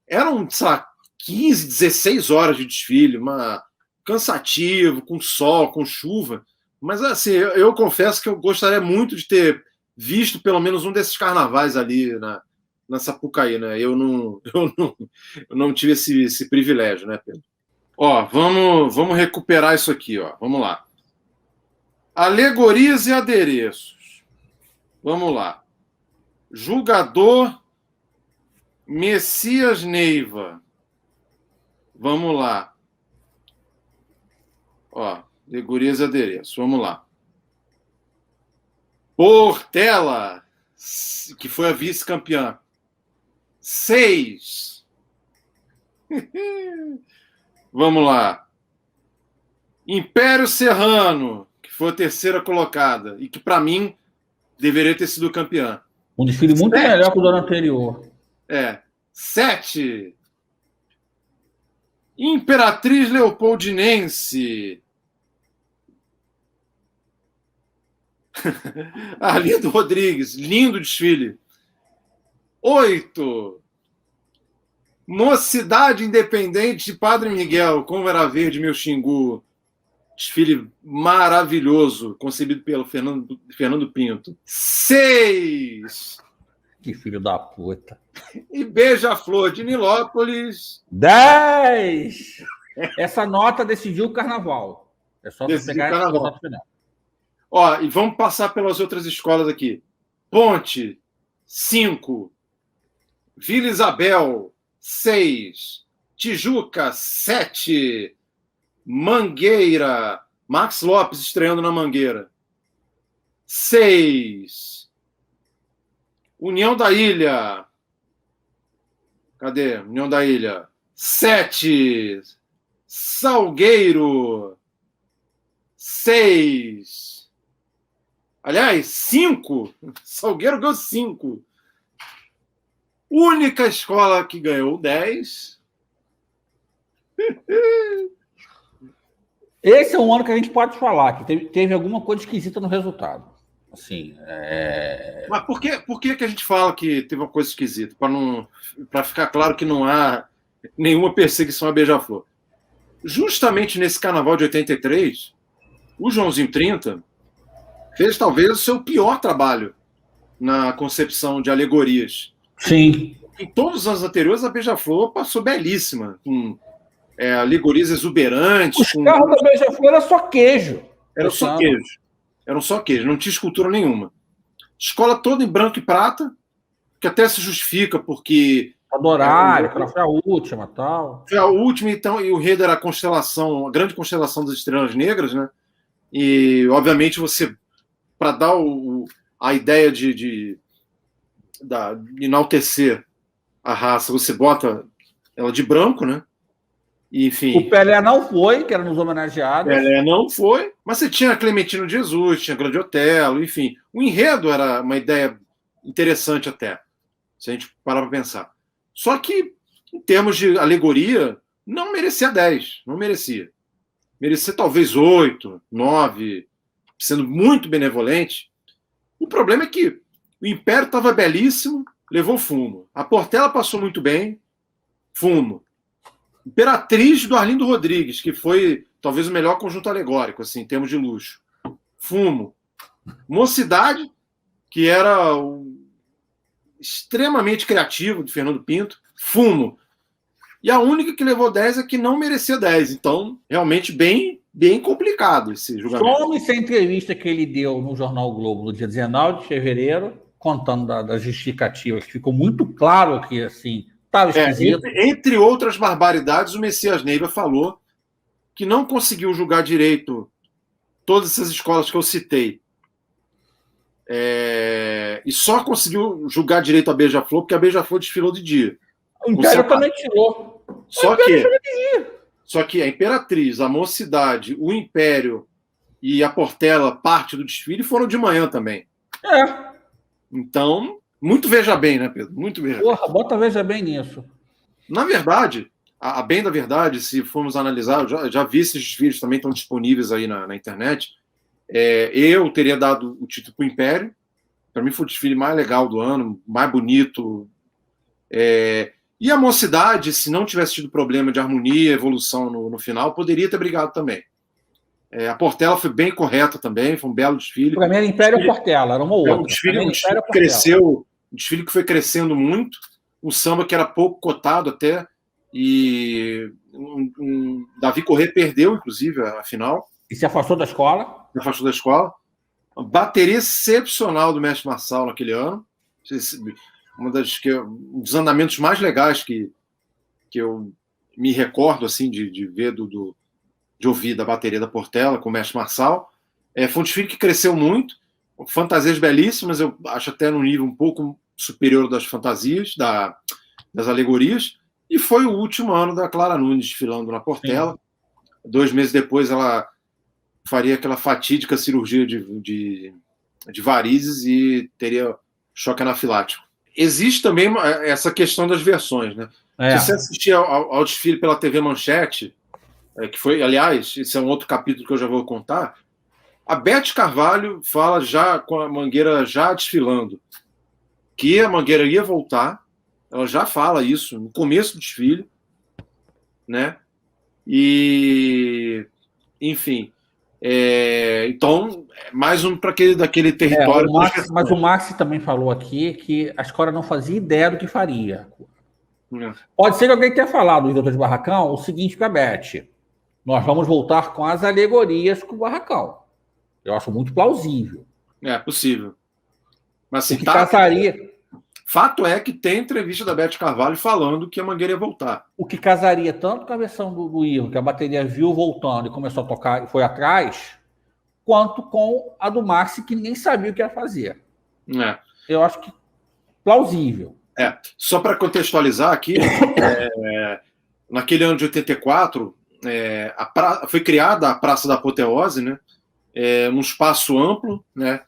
eram, sei lá, 15, 16 horas de desfile, cansativo, com sol, com chuva, mas assim, eu confesso que eu gostaria muito de ter visto pelo menos um desses carnavais ali na Sapucaí, né? Eu não tive esse privilégio, né, Pedro? Ó, vamos recuperar isso aqui, ó. Vamos lá. Alegorias e adereços. Vamos lá. Julgador Messias Neiva. Vamos lá. Ó, alegorias e adereços. Vamos lá. Portela, que foi a vice-campeã. 6. Vamos lá. Império Serrano, que foi a terceira colocada e que, para mim, deveria ter sido campeã. Um desfile muito melhor que o do ano anterior. 7. Imperatriz Leopoldinense. Arlindo Rodrigues, lindo desfile. 8. Mocidade Independente de Padre Miguel, como era verde meu Xingu. Desfile maravilhoso, concebido pelo Fernando Pinto. 6. Que filho da puta. E Beija-Flor de Nilópolis. 10. Essa nota decidiu o carnaval. É só você pegar essa nota final. Ó, e vamos passar pelas outras escolas aqui. Ponte, 5. Vila Isabel, 6. Tijuca, 7. Mangueira, Max Lopes estreando na Mangueira, 6. União da Ilha, cadê? União da Ilha, 7. Salgueiro, 6. Aliás, 5. Salgueiro ganhou 5. Única escola que ganhou 10. Esse é um ano que a gente pode falar que teve alguma coisa esquisita no resultado. Assim, Mas por que a gente fala que teve uma coisa esquisita? Para ficar claro que não há nenhuma perseguição a Beija-Flor. Justamente nesse carnaval de 83, o Joãozinho 30 fez talvez o seu pior trabalho na concepção de alegorias. Sim. Em todos os anos anteriores, a Beija-Flor passou belíssima, com alegorias exuberantes. Os carros da Beija-Flor era só queijo. Eram só queijo. Eram só queijo, não tinha escultura nenhuma. Escola toda em branco e prata, que até se justifica porque... Adorário, foi a última tal. Foi a última, então, e o enredo era a grande constelação das Estrelas Negras, né? E, obviamente, você, para dar a ideia de enaltecer a raça, você bota ela de branco, né? Enfim, o Pelé não foi, que era nos homenageados. Pelé não foi, mas você tinha Clementino de Jesus, tinha Grande Otelo, enfim. O enredo era uma ideia interessante até, se a gente parar para pensar. Só que, em termos de alegoria, não merecia 10, não merecia. Merecia talvez 8, 9, sendo muito benevolente. O problema é que o Império estava belíssimo, levou fumo. A Portela passou muito bem, fumo. Imperatriz do Arlindo Rodrigues, que foi talvez o melhor conjunto alegórico, assim, em termos de luxo. Fumo. Mocidade, que era extremamente criativo, de Fernando Pinto. Fumo. E a única que levou 10 é que não merecia 10. Então, realmente, bem complicado esse julgamento. Some-se a entrevista que ele deu no Jornal o Globo no dia 19 de fevereiro, contando da justificativa, que ficou muito claro que, assim, estava esquisito. Entre outras barbaridades, o Messias Neiva falou que não conseguiu julgar direito todas essas escolas que eu citei. E só conseguiu julgar direito a Beija-Flor porque a Beija-Flor desfilou de dia. O Império também tirou. Só que a Imperatriz, a Mocidade, o Império e a Portela, parte do desfile, foram de manhã também. Então, muito veja bem, né, Pedro? Muito veja bem. Porra, bota veja bem nisso. Na verdade, a bem da verdade, se formos analisar, eu já vi esses desfiles também, estão disponíveis aí na internet. Eu teria dado o título para o Império. Para mim foi o desfile mais legal do ano, mais bonito. E a Mocidade, se não tivesse tido problema de harmonia, evolução no final, poderia ter brigado também. A Portela foi bem correta também, foi um belo desfile. Para mim era Império ou Portela, era uma ou outra. Um desfile que foi crescendo muito, um samba que era pouco cotado até, e Davi Corrêa perdeu, inclusive, a final. E se afastou da escola? Se afastou da escola. Uma bateria excepcional do mestre Marçal naquele ano. Um dos andamentos mais legais que eu me recordo assim, de ver, de ouvir da bateria da Portela com o mestre Marçal. Foi um desfile que cresceu muito, fantasias belíssimas, eu acho até num nível um pouco superior das fantasias, das alegorias, e foi o último ano da Clara Nunes desfilando na Portela. Sim. 2 meses depois ela faria aquela fatídica cirurgia de varizes e teria choque anafilático. Existe também essa questão das versões, né? Se você assistir ao desfile pela TV Manchete, que foi, aliás, esse é um outro capítulo que eu já vou contar, a Beth Carvalho fala já com a Mangueira já desfilando, que a Mangueira ia voltar, ela já fala isso no começo do desfile, né? E, enfim, Então, mais um para daquele território. Mas o Max também falou aqui que a escola não fazia ideia do que faria. Pode ser que alguém tenha falado, o doutor de Barracão, o seguinte para a Beth: nós vamos voltar com as alegorias com o Barracão. Eu acho muito plausível. É possível. Mas assim, casaria. Fato é que tem entrevista da Beth Carvalho falando que a Mangueira ia voltar. O que casaria tanto com a versão do Irro, que a bateria viu voltando e começou a tocar e foi atrás, quanto com a do Maxi, que ninguém sabia o que ia fazer. Eu acho que plausível. Só para contextualizar aqui, naquele ano de 84, foi criada a Praça da Apoteose, né? Num espaço amplo, né?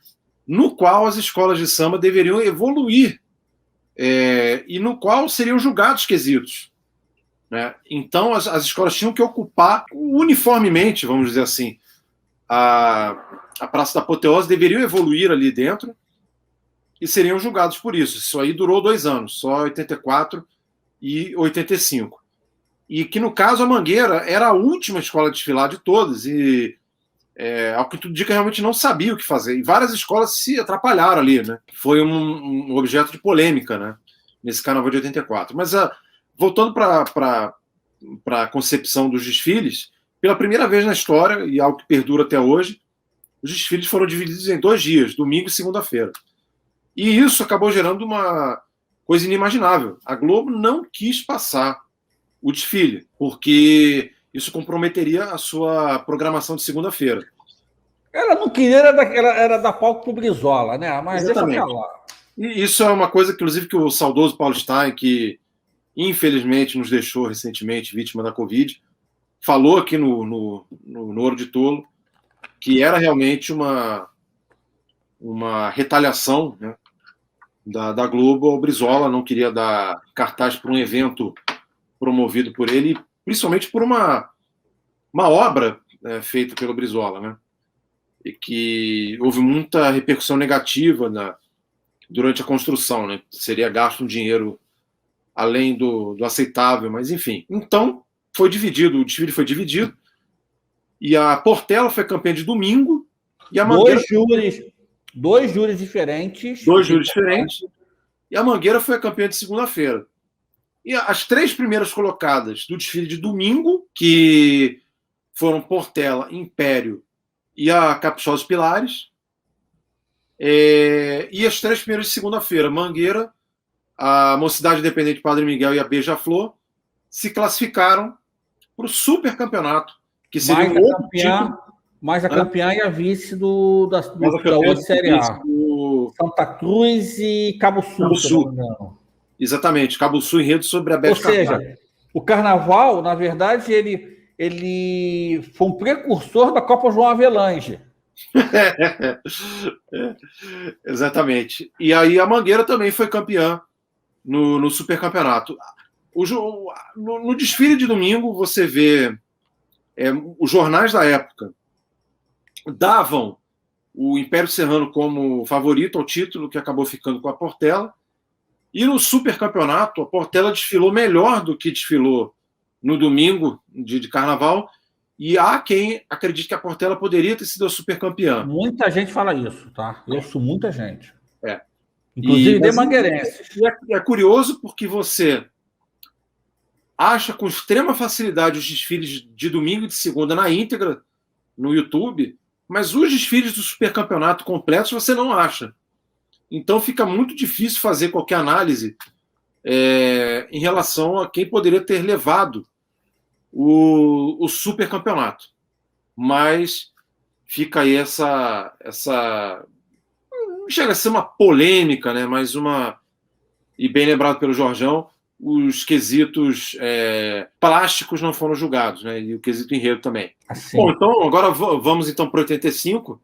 No qual as escolas de samba deveriam evoluir e no qual seriam julgados quesitos. Né? Então, as escolas tinham que ocupar uniformemente, vamos dizer assim, a Praça da Apoteose, deveriam evoluir ali dentro e seriam julgados por isso. Isso aí durou 2 anos, só 84 e 85. E que, no caso, a Mangueira era a última escola a desfilar de todas e, ao que tudo indica, realmente não sabia o que fazer. E várias escolas se atrapalharam ali, né? Foi um objeto de polêmica, né? Nesse carnaval de 84. Mas, voltando para a concepção dos desfiles, pela primeira vez na história, e algo que perdura até hoje, os desfiles foram divididos em 2 dias, domingo e segunda-feira. E isso acabou gerando uma coisa inimaginável. A Globo não quis passar o desfile, porque isso comprometeria a sua programação de segunda-feira. Ela não queria, era dar palco pro Brizola, né? Mas exatamente. Deixa pra lá. E isso é uma coisa, inclusive, que o saudoso Paulo Stein, que infelizmente nos deixou recentemente vítima da Covid, falou aqui no Ouro de Tolo, que era realmente uma retaliação, né, da Globo ao Brizola. Não queria dar cartaz para um evento promovido por ele, principalmente por uma obra feita pelo Brizola, né? E que houve muita repercussão negativa durante a construção, né? Seria gasto um dinheiro além do aceitável, mas enfim. Então, foi dividido, o desfile foi dividido, e a Portela foi campeã de domingo, e a Mangueira... Dois júris diferentes. E a Mangueira foi a campeã de segunda-feira. E as 3 primeiras colocadas do desfile de domingo, que foram Portela, Império e a Caprichosos Pilares, e as 3 primeiras de segunda-feira, Mangueira, a Mocidade Independente Padre Miguel e a Beija-Flor, se classificaram para o super campeonato, que seria um outro título. Mais a campeã e a vice da outra Série A. Santa Cruz e Cabo Sul. Exatamente, Cabo Sul, enredo sobre a Beth Carvalho. Ou seja, o Carnaval, na verdade, ele foi um precursor da Copa João Avelange. Exatamente. E aí a Mangueira também foi campeã no supercampeonato. No desfile de domingo, você vê os jornais da época davam o Império Serrano como favorito ao título, que acabou ficando com a Portela. E no supercampeonato, a Portela desfilou melhor do que desfilou no domingo de carnaval. E há quem acredite que a Portela poderia ter sido a supercampeã. Muita gente fala isso, tá? Eu sou muita gente. Inclusive de mangueirenses. É curioso porque você acha com extrema facilidade os desfiles de domingo e de segunda na íntegra no YouTube, mas os desfiles do supercampeonato completos você não acha. Então fica muito difícil fazer qualquer análise em relação a quem poderia ter levado o supercampeonato. Mas fica aí essa não chega a ser uma polêmica, né? Mas e bem lembrado pelo Jorjão, os quesitos plásticos não foram julgados, né? E o quesito enredo também. Assim. Bom, então agora vamos então para 85.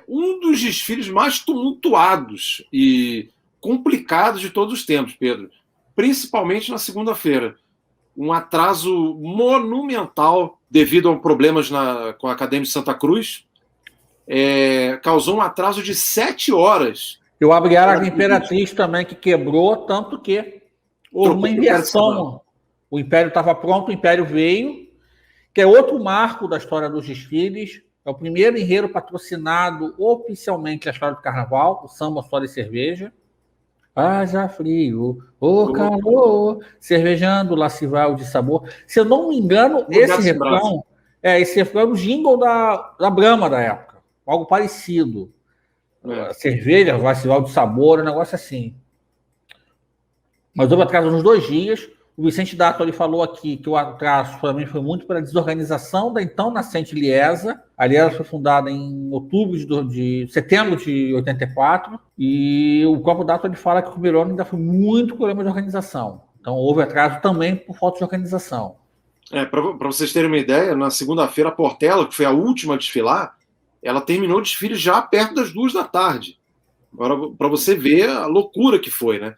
Um dos desfiles mais tumultuados e complicados de todos os tempos, Pedro. Principalmente na segunda-feira. Um atraso monumental devido a problemas com a Academia de Santa Cruz. Causou um atraso de 7 horas. E o Abriara Imperatriz também, que quebrou, tanto que houve uma inversão. O Império estava pronto, o Império veio, que é outro marco da história dos desfiles. É o primeiro enredo patrocinado oficialmente na história do Carnaval, o Samba, Sola e Cerveja. Haja frio, o calor, cervejando, lá se vai o de sabor. Se eu não me engano, esse refrão é o jingle da Brahma da época. Algo parecido. Cerveja, vai se vai o de sabor, um negócio assim. Mas houve atraso nos 2 dias. O Vicente Dato ele falou aqui que o atraso para mim foi muito pela desorganização da então nascente Liesa. A Liesa foi fundada em setembro de 84 e o próprio Dato ele fala que o primeiro ano ainda foi muito problema de organização. Então houve atraso também por falta de organização. Para vocês terem uma ideia, na segunda-feira a Portela, que foi a última a desfilar, ela terminou o desfile já perto das 2 da tarde. Agora, para você ver a loucura que foi, né?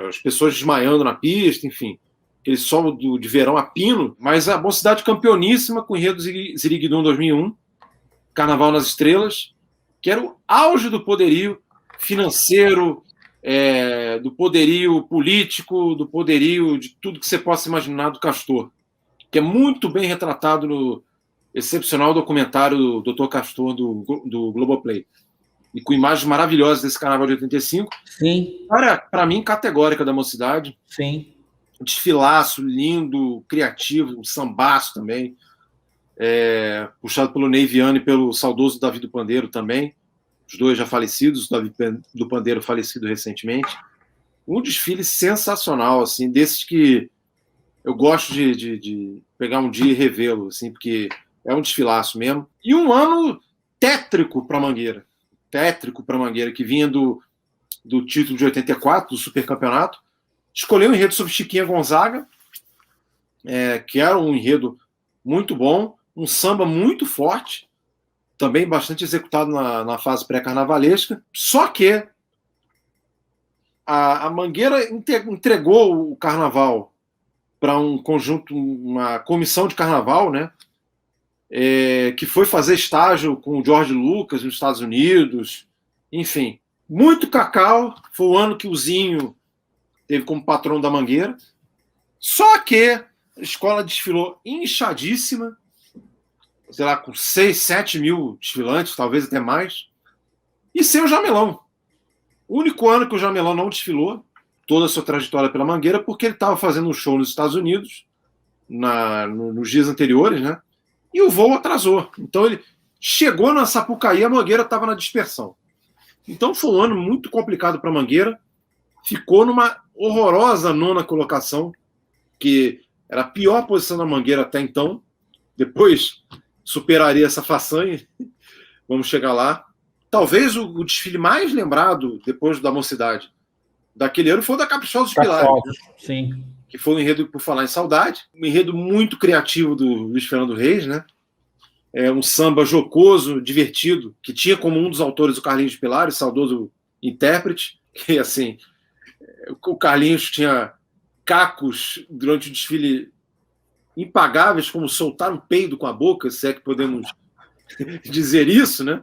As pessoas desmaiando na pista, enfim, aquele sol de verão a pino, mas a Mocidade campeoníssima com o enredo Ziriguidum 2001, Carnaval nas Estrelas, que era o auge do poderio financeiro, do poderio político, do poderio de tudo que você possa imaginar do Castor, que é muito bem retratado no excepcional documentário do Dr. Castor do Globoplay. E com imagens maravilhosas desse Carnaval de 85. Sim. Para mim, categórica da Mocidade. Sim. Um desfilaço, lindo, criativo, um sambaço também. Puxado pelo Ney Viana e pelo saudoso Davi do Pandeiro também. Os dois já falecidos, o Davi do Pandeiro falecido recentemente. Um desfile sensacional, assim, desses que eu gosto de pegar um dia e revê-lo, assim, porque é um desfilaço mesmo. E um ano tétrico para Mangueira. Que vinha do título de 84, do Supercampeonato. Escolheu um enredo sobre Chiquinha Gonzaga, que era um enredo muito bom, um samba muito forte, também bastante executado na fase pré-carnavalesca. Só que a Mangueira entregou o carnaval para um conjunto, uma comissão de carnaval, né? Que foi fazer estágio com o George Lucas nos Estados Unidos, enfim, muito cacau. Foi o ano que o Zinho teve como patrão da Mangueira. Só que a escola desfilou inchadíssima, sei lá, com 6, 7 mil desfilantes, talvez até mais, e sem o Jamelão. O único ano que o Jamelão não desfilou, toda a sua trajetória pela Mangueira, porque ele estava fazendo um show nos Estados Unidos, nos dias anteriores, né? E o voo atrasou. Então ele chegou na Sapucaí, a Mangueira estava na dispersão. Então foi um ano muito complicado para a Mangueira. Ficou numa horrorosa 9ª colocação, que era a pior posição da Mangueira até então. Depois superaria essa façanha. Vamos chegar lá. Talvez o desfile mais lembrado, depois da Mocidade, daquele ano foi o da Caprichosos Pilares. Né? Sim. Que foi um enredo, por falar em saudade, um enredo muito criativo do Luiz Fernando Reis, né? Um samba jocoso, divertido, que tinha como um dos autores o Carlinhos de Pilares, saudoso intérprete, que assim, o Carlinhos tinha cacos durante o desfile impagáveis, como soltar um peido com a boca, se é que podemos dizer isso, né?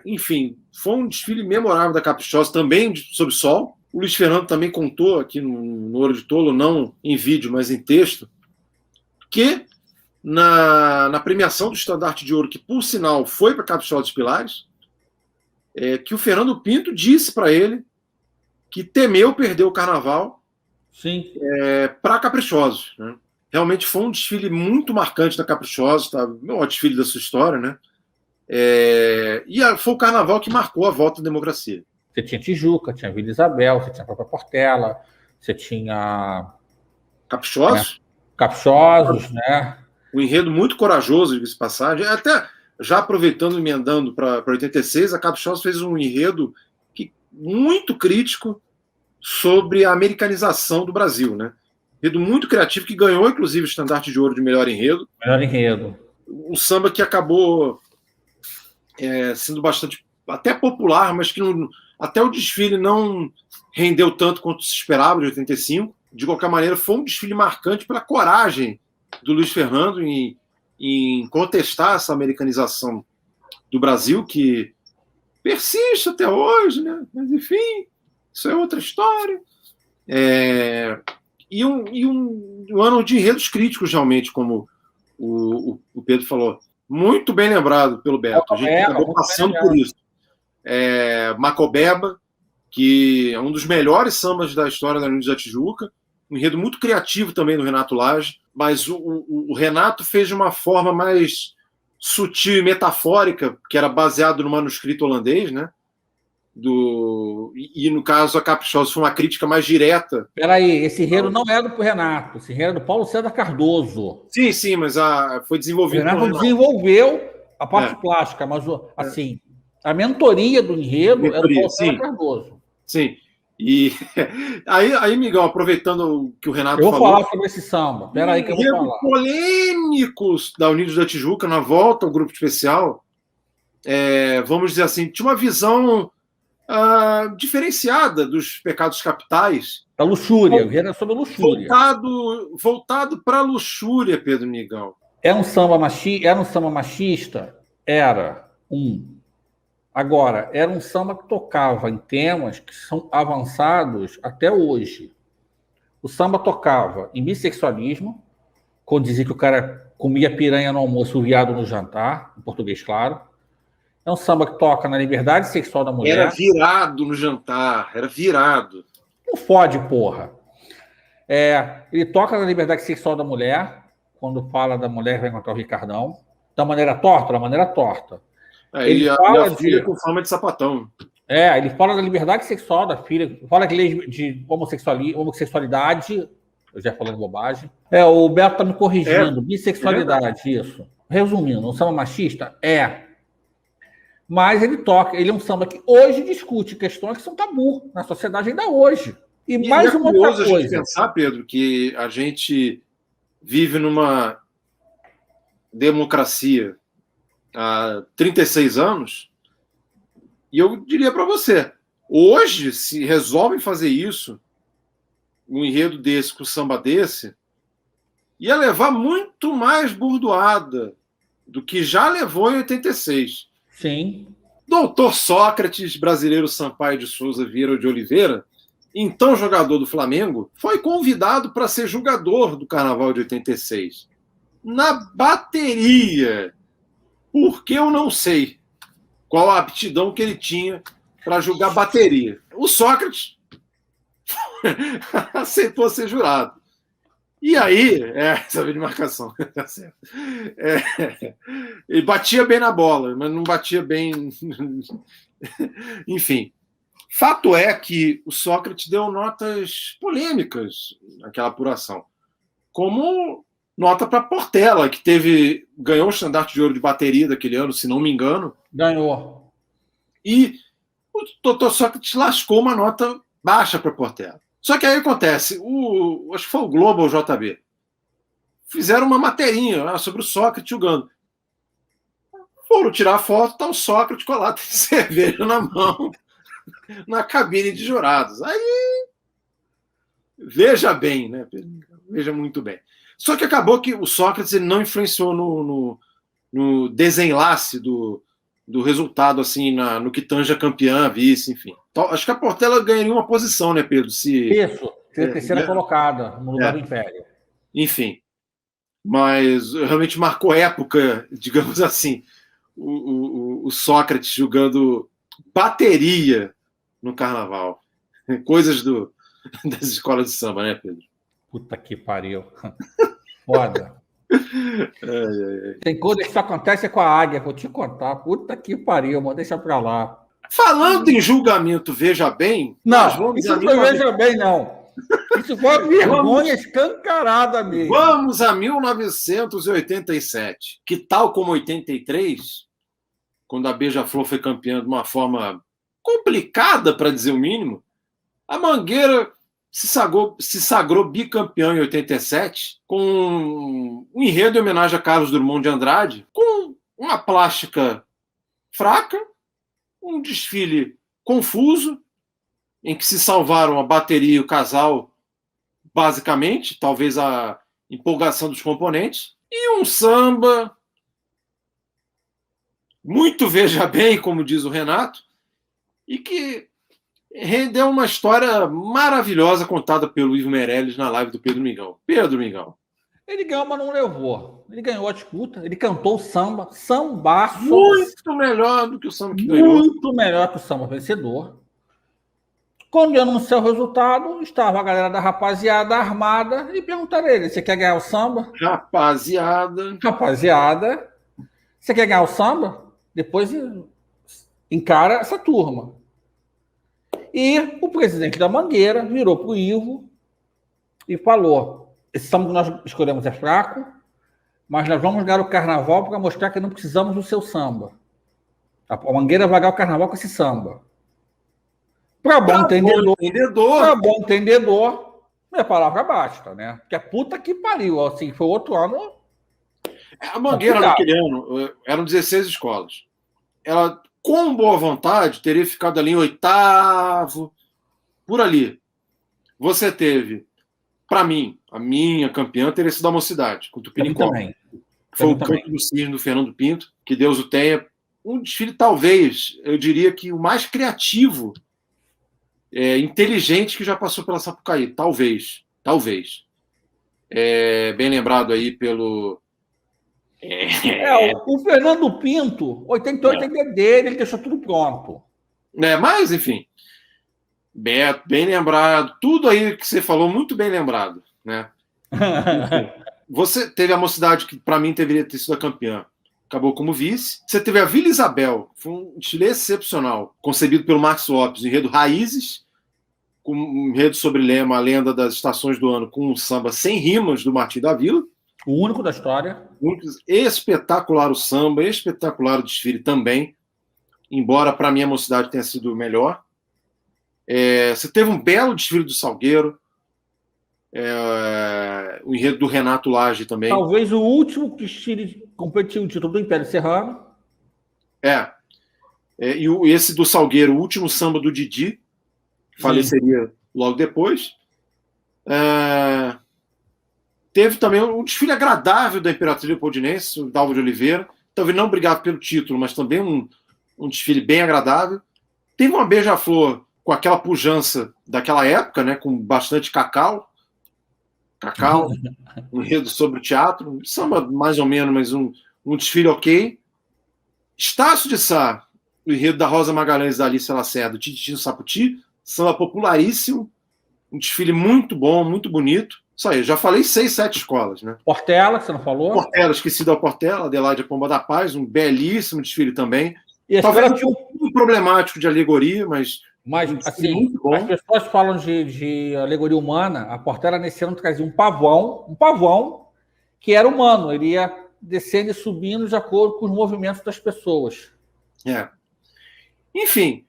Enfim, foi um desfile memorável da Caprichosa, também sob sol. O Luiz Fernando também contou aqui no Ouro de Tolo, não em vídeo, mas em texto, que na premiação do Estandarte de Ouro, que por sinal foi para Caprichosa dos Pilares, que o Fernando Pinto disse para ele que temeu perder o carnaval para Caprichosos. Né? Realmente foi um desfile muito marcante da Caprichosos, tá? O maior desfile da sua história, né? E foi o carnaval que marcou a volta da democracia. Você tinha Tijuca, tinha Vila Isabel, você tinha a própria Portela, você tinha... Caprichosos? Caprichosos, né? Um enredo muito corajoso, de passagem. Até já aproveitando, emendando para 86, a Caprichosos fez um enredo muito crítico sobre a americanização do Brasil, né? Enredo muito criativo, que ganhou, inclusive, o Estandarte de Ouro de melhor enredo. Melhor enredo. Um samba que acabou sendo bastante até popular, mas que até o desfile não rendeu tanto quanto se esperava de 85. De qualquer maneira, foi um desfile marcante pela coragem do Luiz Fernando em contestar essa americanização do Brasil, que persiste até hoje, né? Mas, enfim, isso é outra história. E um ano de enredos críticos, realmente, como o Pedro falou. Muito bem lembrado pelo Beto. A gente acabou passando por isso. Macobeba, que é um dos melhores sambas da história da Unidos da Tijuca, um enredo muito criativo também do Renato Lage, mas o Renato fez de uma forma mais sutil e metafórica, que era baseado no manuscrito holandês, né? E no caso, a Caprichosa foi uma crítica mais direta. Peraí, esse enredo não era do Renato, esse enredo era do Paulo César Cardoso. Sim, mas foi desenvolvido. O Renato desenvolveu a parte plástica, mas assim, a mentoria do enredo era do Paulo César Cardoso. Sim. E aí, Miguel, aproveitando que o Renato falou... Eu vou falar sobre esse samba. Peraí que eu vou falar. Polêmicos da Unidos da Tijuca na volta ao grupo especial, vamos dizer assim, tinha uma visão diferenciada dos pecados capitais. Da luxúria, o enredo é sobre a luxúria. Voltado para a luxúria, Pedro Miguel. Era um samba machista? Era um. Agora, era um samba que tocava em temas que são avançados até hoje. O samba tocava em bissexualismo, quando dizia que o cara comia piranha no almoço, o viado no jantar, em português claro. É um samba que toca na liberdade sexual da mulher. Era virado no jantar, era virado. Não fode, porra. Ele toca na liberdade sexual da mulher, quando fala da mulher que vai encontrar o Ricardão, da maneira torta. Ele fala a filha com fama de sapatão. Ele fala da liberdade sexual da filha, fala de homossexualidade, eu já falando bobagem. O Beto está me corrigindo, bissexualidade, isso. Resumindo, um samba machista? Mas ele é um samba que hoje discute questões que são tabu na sociedade ainda hoje. E mais uma outra coisa. A gente pensar, Pedro, que a gente vive numa democracia há 36 anos, e eu diria para você, hoje, se resolvem fazer isso, um enredo desse, com samba desse, ia levar muito mais burdoada do que já levou em 86. Sim. Doutor Sócrates, brasileiro Sampaio de Souza Vieira de Oliveira, então jogador do Flamengo, foi convidado para ser jogador do Carnaval de 86. Na bateria. Porque eu não sei qual a aptidão que ele tinha para jogar bateria. O Sócrates aceitou ser jurado. E aí, sabe de marcação, tá certo. Ele batia bem na bola, mas não batia bem. Enfim, fato é que o Sócrates deu notas polêmicas naquela apuração, como nota para Portela, que ganhou o estandarte de ouro de bateria daquele ano, se não me engano. Ganhou. E o doutor Sócrates lascou uma nota baixa para Portela. Só que aí acontece, acho que foi o Globo ou o JB, fizeram uma materinha sobre o Sócrates jogando. Foram tirar a foto, tá o Sócrates com a lata de cerveja na mão, na cabine de jurados. Aí, veja bem, né? Veja muito bem. Só que acabou que o Sócrates ele não influenciou no desenlace do resultado, assim, no que tange a campeã, vice, enfim. Então, acho que a Portela ganharia uma posição, né, Pedro? Isso, seria a terceira colocada no lugar do Império. Enfim. Mas realmente marcou época, digamos assim, o Sócrates jogando bateria no Carnaval. Coisas das escolas de samba, né, Pedro? Puta que pariu. Foda. Tem coisa que só acontece com a águia, vou te contar. Puta que pariu, mano, deixa pra lá. Falando em julgamento, veja bem. Não, isso não veja bem, não. Isso foi uma vergonha escancarada mesmo. Vamos a 1987, que tal como 83, quando a Beija-Flor foi campeã de uma forma complicada, para dizer o mínimo, a Mangueira se sagrou bicampeão em 87, com um enredo em homenagem a Carlos Drummond de Andrade, com uma plástica fraca, um desfile confuso, em que se salvaram a bateria e o casal, basicamente, talvez a empolgação dos componentes, e um samba muito veja bem, como diz o Renato, e que rendeu uma história maravilhosa contada pelo Ivo Meirelles na live do Pedro Mingão. Pedro Mingão. Ele ganhou, mas não levou. Ele ganhou a disputa, ele cantou o samba, sambaço. Muito melhor do que o samba que ganhou. Muito melhor que o samba vencedor. Quando anunciou o resultado, estava a galera da rapaziada armada e perguntaram a ele: você quer ganhar o samba? Rapaziada, você quer ganhar o samba? Depois encara essa turma. E o presidente da Mangueira virou para o Ivo e falou: esse samba que nós escolhemos é fraco, mas nós vamos ganhar o carnaval para mostrar que não precisamos do seu samba. A Mangueira vai ganhar o carnaval com esse samba. Para bom entendedor, minha palavra basta, né? Porque a puta que pariu, assim, foi outro ano. A Mangueira, naquele ano, eram 16 escolas. Ela, com boa vontade, teria ficado ali em 8º, por ali. Você teve, para mim, a minha campeã teria sido a Mocidade, com o Tupiniquim. Foi o Canto do Cisne do Fernando Pinto, que Deus o tenha. Um desfile, talvez, eu diria que o mais criativo, inteligente que já passou pela Sapucaí. Talvez. Bem lembrado aí pelo... O Fernando Pinto, 88 é dele, ele deixou tudo pronto. Mas, enfim, Beto, bem lembrado. Tudo aí que você falou, muito bem lembrado. Né? Você teve a Mocidade, que para mim deveria ter sido a campeã. Acabou como vice. Você teve a Vila Isabel, foi um desfile excepcional, concebido pelo Marcos Lopes, enredo Raízes, com um enredo sobre lema A Lenda das Estações do Ano, com um samba sem rimas do Martim da Vila. O único da história. Espetacular o samba, espetacular o desfile também, embora para mim a Mocidade tenha sido melhor. Você teve um belo desfile do Salgueiro, o enredo do Renato Lage também. Talvez o último desfile competiu o título do Império Serrano. E esse do Salgueiro, o último samba do Didi, faleceria logo depois. Teve também um desfile agradável da Imperatriz Leopoldinense, o Dalvo de Oliveira. Talvez não brigava pelo título, mas também um desfile bem agradável. Teve uma beija-flor com aquela pujança daquela época, né, com bastante cacau, um enredo sobre o teatro, samba mais ou menos, mas um desfile ok. Estácio de Sá, o enredo da Rosa Magalhães e da Alice Lacerda, o Tititi no Saputi, samba popularíssimo, um desfile muito bom, muito bonito. Isso aí, já falei 6, 7 escolas, né? Portela, que você não falou? Portela, esqueci da Portela, Adelaide Pomba da Paz, um belíssimo desfile também. E talvez um pouco problemático de alegoria, mas assim, muito bom. As pessoas falam de alegoria humana. A Portela nesse ano trazia um pavão que era humano, ele ia descendo e subindo de acordo com os movimentos das pessoas. Enfim,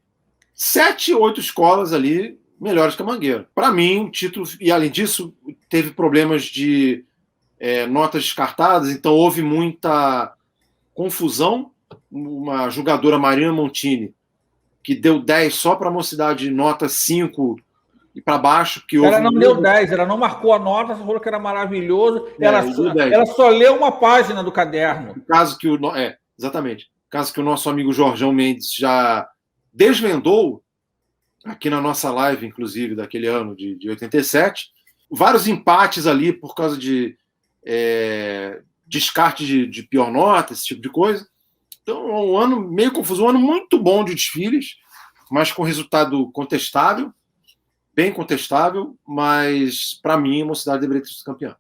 7, 8 escolas ali melhores que a Mangueira. Para mim, o título, e além disso, teve problemas de notas descartadas, então houve muita confusão. Uma jogadora, Marina Montini, que deu 10 só para a Mocidade, nota 5 e para baixo. Ela não deu 10, ela não marcou a nota, só falou que era maravilhoso. Ela só leu uma página do caderno. Exatamente. Caso que o nosso amigo Jorjão Mendes já desvendou, aqui na nossa live, inclusive, daquele ano de 87, vários empates ali por causa de descarte de pior nota, esse tipo de coisa. Então, um ano meio confuso, um ano muito bom de desfiles, mas com resultado contestável, bem contestável, mas, para mim, a Mocidade deveria ter sido campeã.